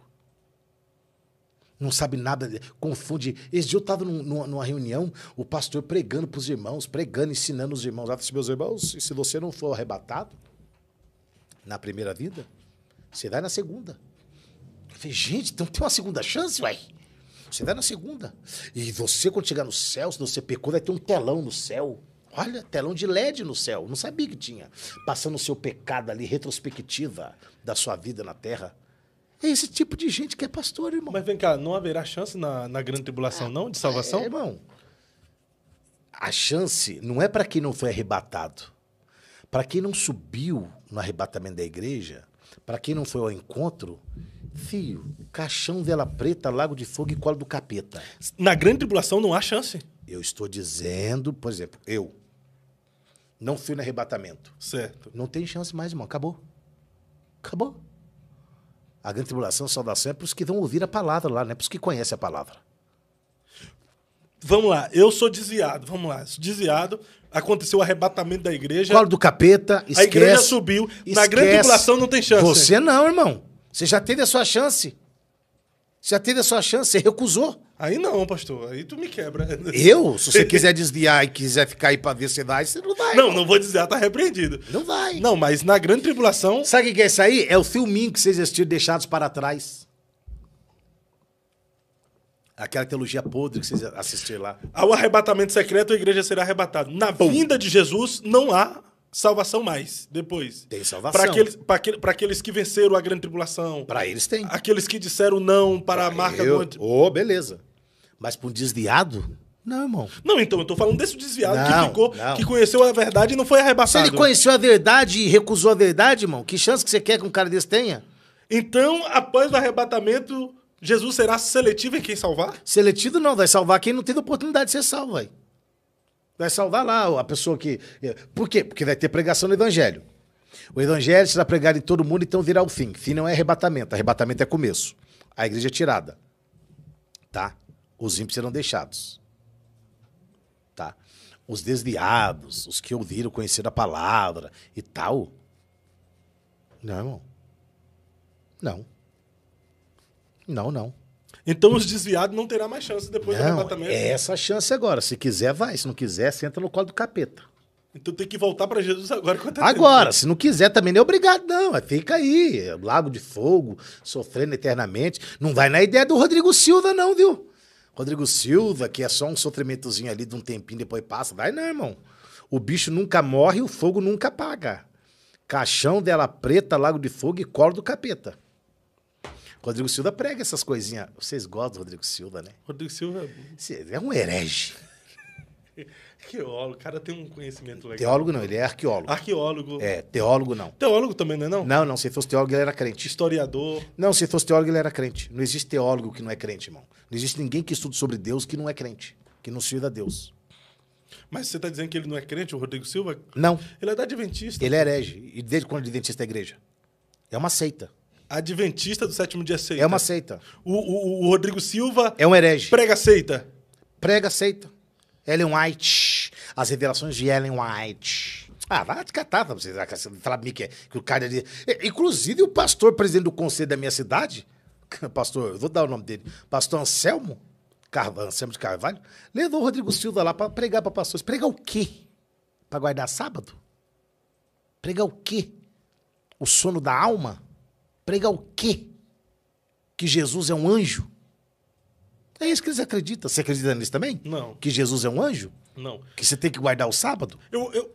Não sabe nada, confunde. Esse dia eu estava numa reunião, o pastor pregando para os irmãos, pregando, ensinando os irmãos. Meus irmãos, se você não for arrebatado na primeira vida, você vai na segunda. Eu falei, gente, então tem uma segunda chance, ué? Você vai na segunda. E você, quando chegar no céu, se você pecou, vai ter um telão no céu. Olha, telão de LED no céu. Não sabia que tinha. Passando o seu pecado ali, retrospectiva da sua vida na terra. É esse tipo de gente que é pastor, irmão. Mas vem cá, não haverá chance na grande tribulação, não, de salvação? Irmão, a chance não é para quem não foi arrebatado. Para quem não subiu no arrebatamento da igreja, para quem não foi ao encontro, filho, caixão, vela preta, lago de fogo e colo do capeta. Na grande tribulação não há chance? Eu estou dizendo, por exemplo, eu não fui no arrebatamento. Certo. Não tem chance mais, irmão. Acabou. Acabou. A grande tribulação, a saudação é para os que vão ouvir a palavra lá, não é para os que conhecem a palavra. Vamos lá, eu sou desviado, vamos lá. Sou desviado, aconteceu o arrebatamento da igreja. Colo do capeta, esquece. A igreja subiu, na grande tribulação não tem chance. Você não, irmão. Você já teve a sua chance. Você já teve a sua chance, você recusou. Aí não, pastor, aí tu me quebra. Eu? Se você quiser desviar e quiser ficar aí pra ver se vai, você não vai. Não vou desviar, tá repreendido. Não vai. Não, mas na grande tribulação... Sabe o que é isso aí? É o filminho que vocês assistiram, Deixados para Trás. Aquela teologia podre que vocês assistiram lá. Ao arrebatamento secreto, a igreja será arrebatada. Na vinda de Jesus, não há salvação mais, depois. Tem salvação. Para aqueles que venceram a grande tribulação. Para eles tem. Aqueles que disseram não para a marca do... beleza. Mas para um desviado? Não, irmão. Não, então, eu tô falando desse desviado que conheceu a verdade e não foi arrebatado. Se ele conheceu a verdade e recusou a verdade, irmão, que chance que você quer que um cara desse tenha? Então, após o arrebatamento, Jesus será seletivo em quem salvar? Seletivo não, vai salvar quem não teve oportunidade de ser salvo, vai. Vai salvar lá a pessoa que... Por quê? Porque vai ter pregação no evangelho. O evangelho será pregado em todo mundo, então virá o fim. Fim não é arrebatamento, arrebatamento é começo. A igreja é tirada. Tá? Os ímpios serão deixados. Tá? Os desviados, os que ouviram, conheceram a palavra e tal. Não, irmão. Não. Não. Então os desviados não terão mais chance depois do arrebatamento? É essa a chance agora. Se quiser, vai. Se não quiser, senta no colo do capeta. Então tem que voltar para Jesus agora. Agora, se não quiser também não é obrigado, não. Fica aí, lago de fogo, sofrendo eternamente. Não vai na ideia do Rodrigo Silva, não, viu? Rodrigo Silva, que é só um sofrimentozinho ali de um tempinho, depois passa. Vai não, irmão. O bicho nunca morre, o fogo nunca apaga. Caixão dela preta, Lago de Fogo e Colo do Capeta. Rodrigo Silva prega essas coisinhas. Vocês gostam do Rodrigo Silva, né? Rodrigo Silva é um herege. Arqueólogo, o cara tem um conhecimento legal. Teólogo não, ele é arqueólogo. Arqueólogo. É, teólogo não. Teólogo também, não é não? Não, se fosse teólogo ele era crente. Historiador. Não, se fosse teólogo ele era crente. Não existe teólogo que não é crente, irmão. Não existe ninguém que estude sobre Deus que não é crente, que não sirva a Deus. Mas você está dizendo que ele não é crente, o Rodrigo Silva? Não. Ele é da Adventista. Ele é herege. E desde quando é Adventista é igreja? É uma seita. Adventista do sétimo dia seita. É uma seita. O Rodrigo Silva... É um herege. Prega seita. Prega seita. Ellen White. As revelações de Ellen White. Ah, vai te catar pra vocês falar pra mim que o cara... Inclusive o pastor presidente do conselho da minha cidade, pastor, eu vou dar o nome dele, pastor Anselmo de Carvalho, levou o Rodrigo Silva lá para pregar para pastores. Pregar o quê? Para guardar sábado? Pregar o quê? O sono da alma? Pregar o quê? Que Jesus é um anjo? É isso que eles acreditam. Você acredita nisso também? Não. Que Jesus é um anjo? Não. Que você tem que guardar o sábado?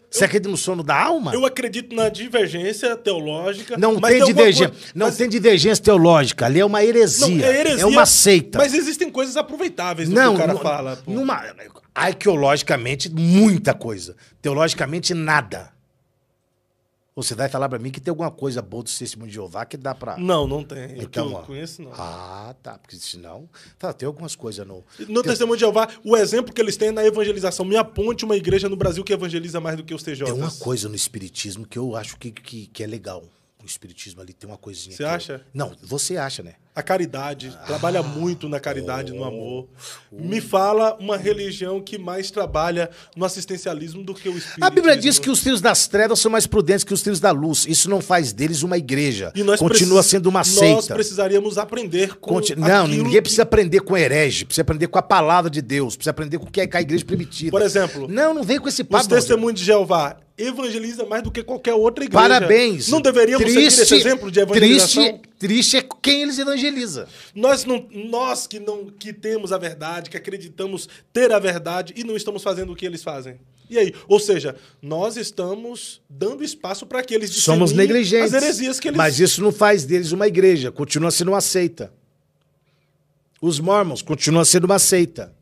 Você acredita no sono da alma? Eu acredito na divergência teológica. Não tem divergência. Não tem divergência teológica. Ali é uma heresia. Não, é heresia. É uma seita. Mas existem coisas aproveitáveis no que o cara fala. Pô. Arqueologicamente, muita coisa. Teologicamente, nada. Você vai falar pra mim que tem alguma coisa boa do testemunho de Jeová que dá pra... Não tem. Então, eu conheço, não. Ah, tá. Porque senão... tem algumas coisas no... No testemunho de Jeová, o exemplo que eles têm é na evangelização. Me aponte uma igreja no Brasil que evangeliza mais do que os TJs. Tem uma coisa no espiritismo que eu acho que é legal. O espiritismo ali tem uma coisinha. Você acha? Não, você acha, né? A caridade. Trabalha muito na caridade, no amor. Me fala uma religião que mais trabalha no assistencialismo do que o espiritismo. A Bíblia diz que os filhos das trevas são mais prudentes que os filhos da luz. Isso não faz deles uma igreja. E nós continua sendo uma seita. Nós precisaríamos aprender com Não, ninguém precisa aprender com herege. Precisa aprender com a palavra de Deus. Precisa aprender com o que é a igreja primitiva. Por exemplo... Não vem com esse papo. Os testemunhos de Jeová evangeliza mais do que qualquer outra igreja. Parabéns. Não deveríamos seguir esse exemplo de evangelização? Triste é quem eles evangelizam. Nós que temos a verdade, que acreditamos ter a verdade e não estamos fazendo o que eles fazem. E aí? Ou seja, nós estamos dando espaço para que eles somos negligentes. As heresias que eles... Mas isso não faz deles uma igreja. Continua sendo uma seita. Os mormons continuam sendo uma seita.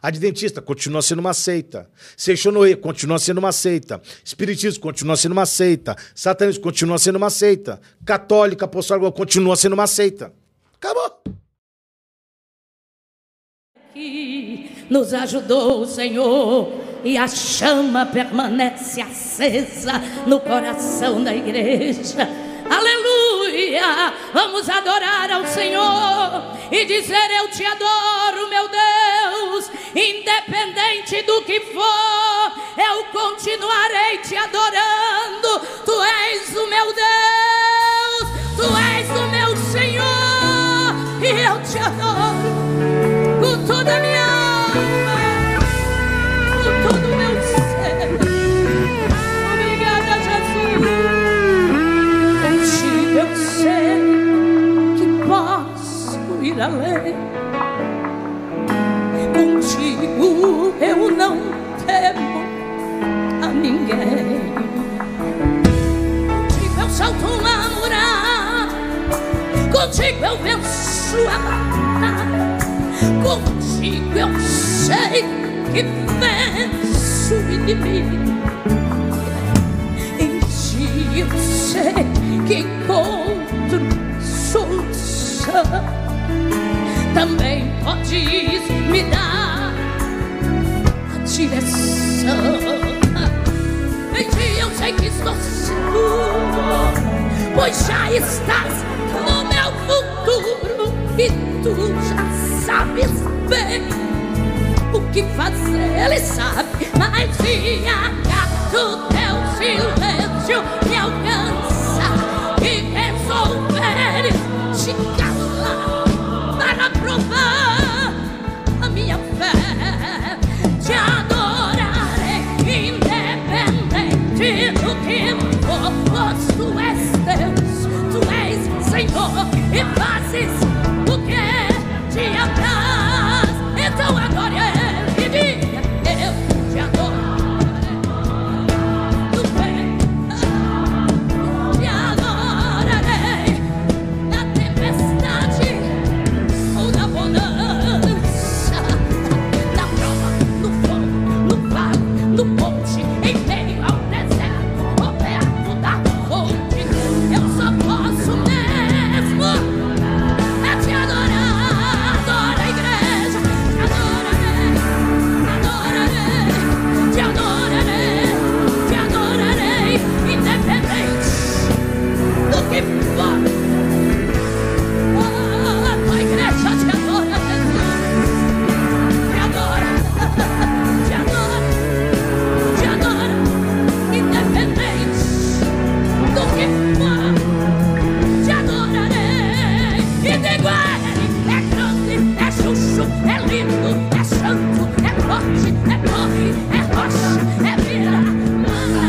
Adventista continua sendo uma seita. Seixonoe continua sendo uma seita. Espiritismo continua sendo uma seita. Satanismo continua sendo uma seita. Católica, apostólica continua sendo uma seita. Acabou. Que nos ajudou o Senhor e a chama permanece acesa no coração da igreja. Aleluia! Vamos adorar ao Senhor e dizer: eu te adoro, meu Deus, independente do que for, eu continuarei te adorando. Tu és o meu Deus, tu és o meu Senhor, e eu te adoro com toda a minha alma, com todo o meu ser. Obrigada, Jesus. Eu sei que posso ir além. Contigo eu não temo a ninguém. Contigo eu salto uma muralha, contigo eu venço a batalha. Contigo eu sei que venço o inimigo. Em ti eu sei que encontro solução. Também podes me dar a direção. Em ti eu sei que estou seguro, pois já estás no meu futuro e tu já sabes bem o que fazer. Ele sabe, mas se acaso teu silêncio me alcança e resolver te calar para provar a minha fé, te adorarei independente do que for, pois tu és Deus, tu és Senhor e fazes o que te apraz. Então adore Ele e diga: eu te adoro. do monte, em meio ao deserto, ou perto da fonte. Eu só posso mesmo é te adorar. Adora a igreja, te adorarei, te adorarei, te adorarei, independente do que for. A tua igreja te adora, te adora, te adora, te adora, independente do que for. Te adorarei e digo a ele: é grande, é justo, é lindo, é santo, é forte, é torre, é rocha, é vida, manda,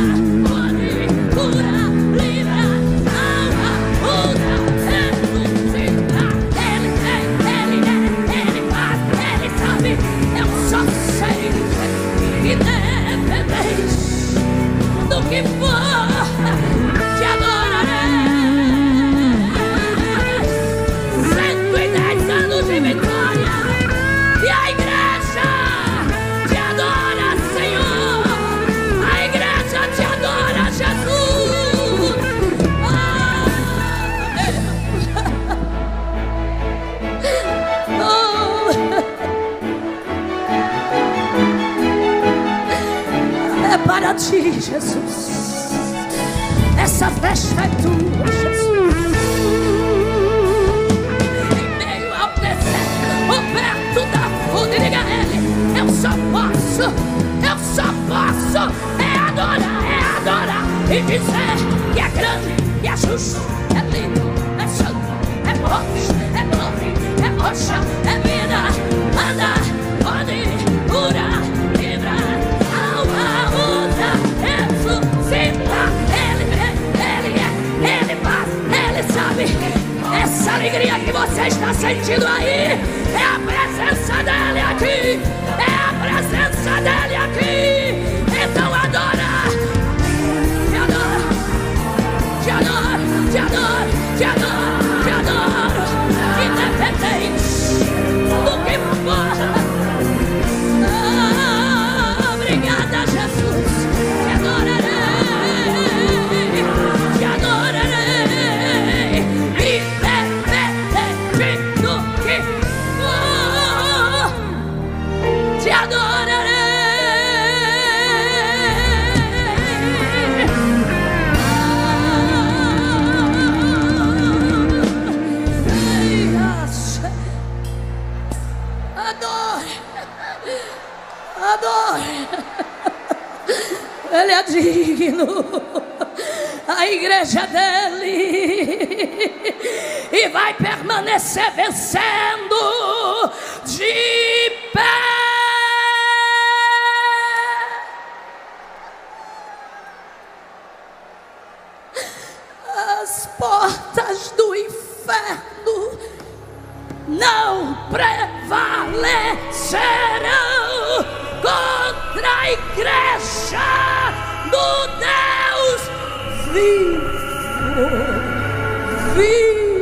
pode, cura, livra, salva, muda, ressuscita. Ele tem, ele é, ele faz, ele sabe. Eu só sei, independente do que for, te adorarei. 110 anos de vitória e a igreja te adora, Senhor. A igreja te adora, Jesus. É para ti, Jesus. Essa festa é tua, Jesus. Em meio ao deserto, ou perto da fonte, diga a ele: eu só posso é adorar e dizer que é grande, que é justo, é lindo, é santo, é forte, é torre, é rocha, é vida, anda, pode, cura, livra, alma, usa, ressuscita. Ele vem, ele é, ele faz, ele sabe. Essa alegria que você está sentindo aí é a presença dele aqui, é a presença dele aqui. Então adora, te adoro, te adoro, te adoro, te adoro, te adoro, independente do que for. Obrigada, Jesus, te adorarei, te adorarei, independente do que for, te adorarei. Adore, adore, ele é digno, a igreja dele, e vai permanecer vencendo de pé. As portas do inferno não prevalecerão contra a igreja do Deus vivo, vivo.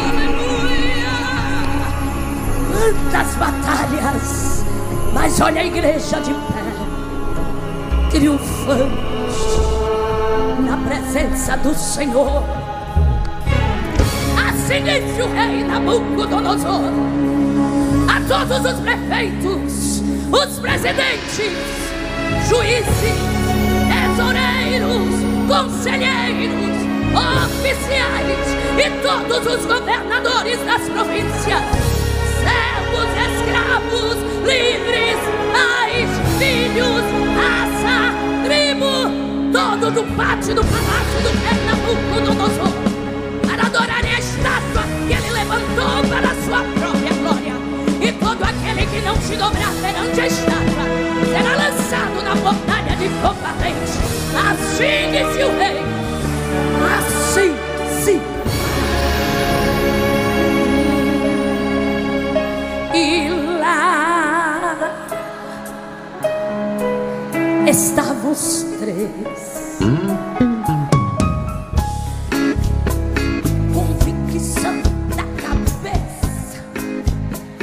Aleluia! Quantas batalhas, mas olha a igreja de pé, triunfante na presença do Senhor. Assim disse o rei Nabucodonosor a todos os prefeitos, os presidentes, juízes, tesoureiros, conselheiros, oficiais e todos os governadores das províncias, servos, escravos, livres, pais, filhos, raça, tribo, todo do pátio do palácio do rei Nabucodonosor, para adorarem a estátua que ele levantou para a sua própria glória. E todo aquele que não se dobrar perante a estátua será lançado na fornalha de fogo ardente. Assim disse o rei. Assim, sim. E lá estavam os três, convicção da cabeça,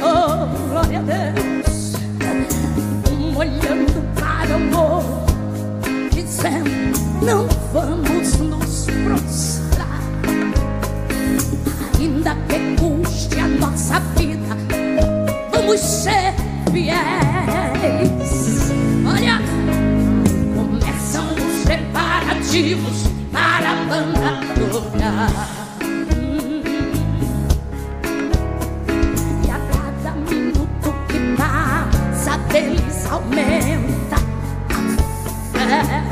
oh, glória a Deus, olhando para o morro, dizendo: não vamos nos prostrar, ainda que custe a nossa vida, vamos ser fiéis. Olha, começam os preparativos para a banda tocar. E a cada minuto que passa deles aumenta a fé.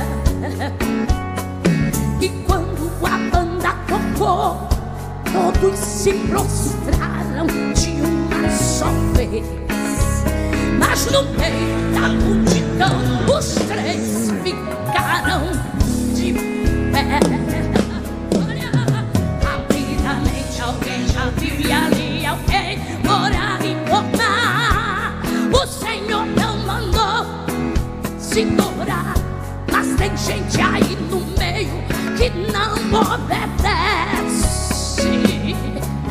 E quando a banda tocou, todos se prostraram de uma só vez. Mas no meio da multidão, os três ficaram de pé. Olha, rapidamente alguém já viu e ali alguém orar e clamar. O Senhor não mandou segurar, mas tem gente aí no meio que não obedece.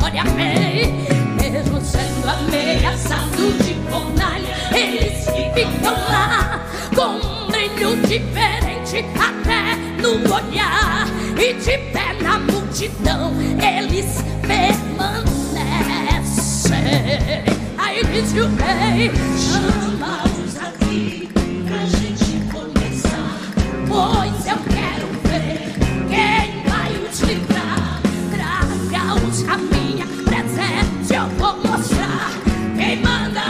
Olha bem, mesmo sendo ameaçado de fornalha, eles ficam lá com um brilho diferente até no olhar. E de pé na multidão eles permanecem. Aí diz o rei: chama-os aqui pra gente começar, pois eu quero ver quem vai os livrar. Traga-os a minha presença, eu vou mostrar quem manda.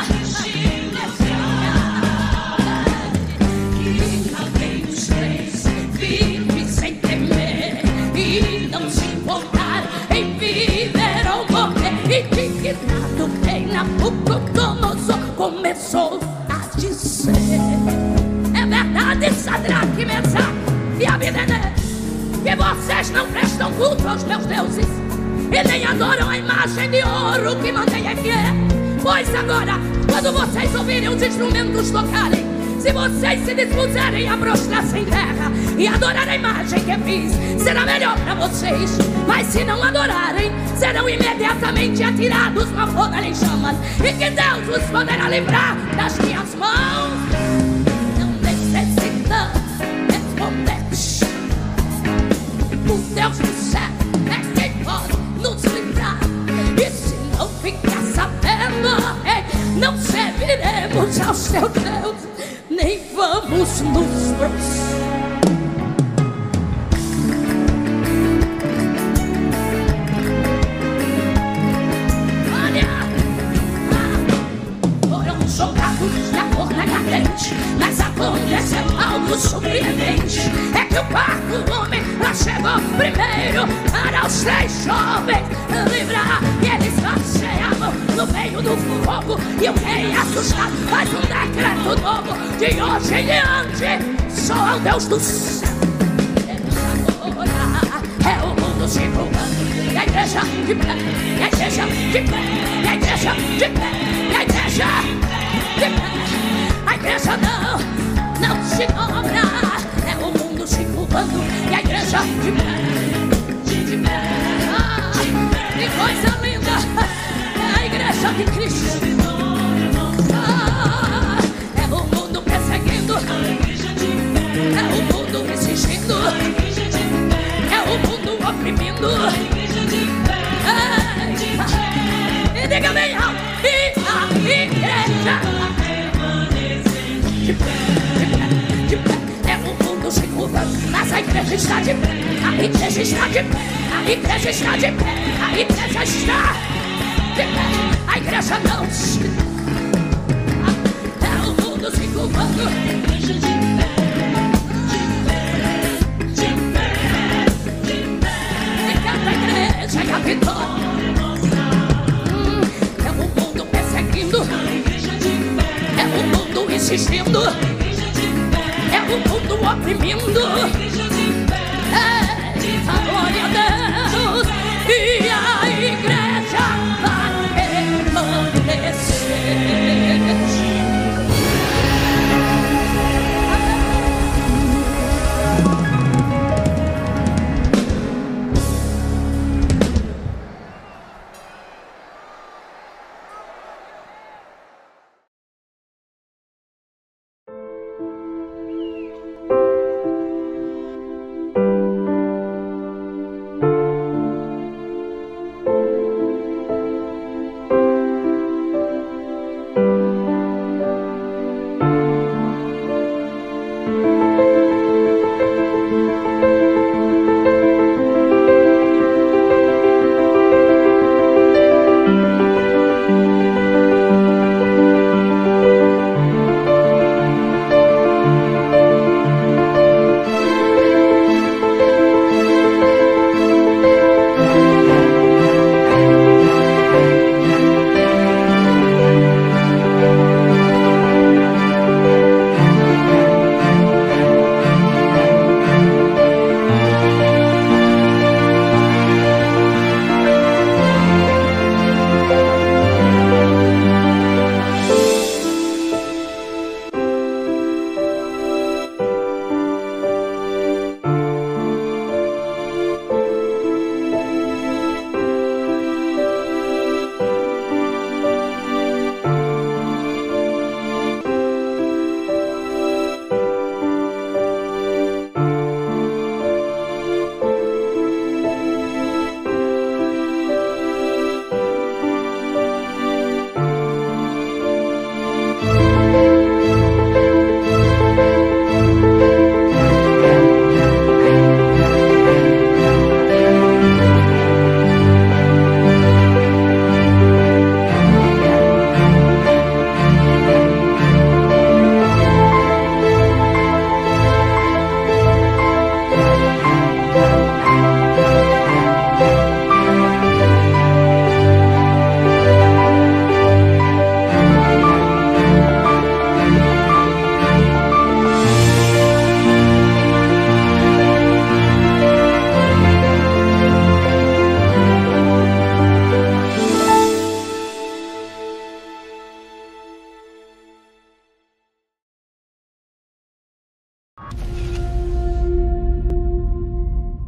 Indignado, rei Nabucodonosor começou a dizer: é verdade, Sadraque, Mesaque e Abednego, que vocês não prestam culto aos meus deuses e nem adoram a imagem de ouro que mandei aqui. Pois agora, quando vocês ouvirem os instrumentos tocarem, se vocês se dispuserem a prostrar-se em terra e adorar a imagem que fiz, será melhor para vocês. Mas se não adorarem, serão imediatamente atirados na fornalha em chamas, e que Deus os poderá livrar das minhas mãos. Não necessita responder. O Deus do céu é quem pode nos livrar. E se não ficar sabendo, não serviremos ao seu Deus, nem vamos nos prostrar. Olha, foram jogados na fornalha ardente, mas aconteceu algo surpreendente. É que o quarto homem lá chegou primeiro para os três jovens livrar. E eles passeavam no meio do fogo, e o rei assustado faz um decreto novo: de hoje em diante, só ao Deus do céu. Agora é o mundo se curvando, e a igreja de pé, e a igreja de pé, e a igreja de pé, e a igreja de pé. A igreja não se dobra, é o mundo se curvando, e a igreja de pé, de pé. Que coisa linda, é a igreja de Cristo. É o mundo perseguindo, é o mundo resistindo, é o mundo oprimindo. E diga bem alto: e a igreja de pé, de pé. É o mundo se curvando, mas a igreja está de pé. A igreja está de pé, a igreja está de pé, a igreja está de pé. A igreja não se... É o mundo se curvando. E canta a igreja e a vitória. É o mundo perseguindo, é o mundo insistindo, é o mundo oprimindo. A glória a Deus, e a igreja vai permanecer.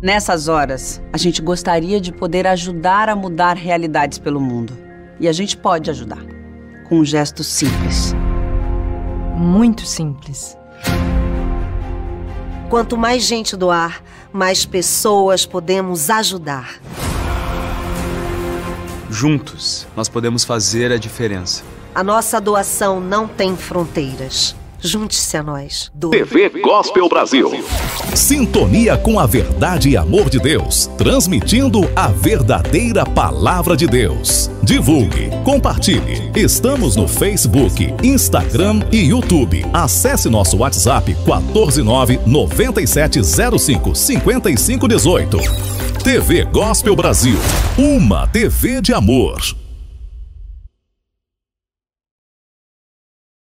Nessas horas, a gente gostaria de poder ajudar a mudar realidades pelo mundo. E a gente pode ajudar, com um gesto simples. Muito simples. Quanto mais gente doar, mais pessoas podemos ajudar. Juntos, nós podemos fazer a diferença. A nossa doação não tem fronteiras. Junte-se a nós. TV Gospel Brasil. Sintonia com a verdade e amor de Deus, transmitindo a verdadeira palavra de Deus. Divulgue, compartilhe. Estamos no Facebook, Instagram e YouTube. Acesse nosso WhatsApp 14997055518. TV Gospel Brasil, uma TV de amor.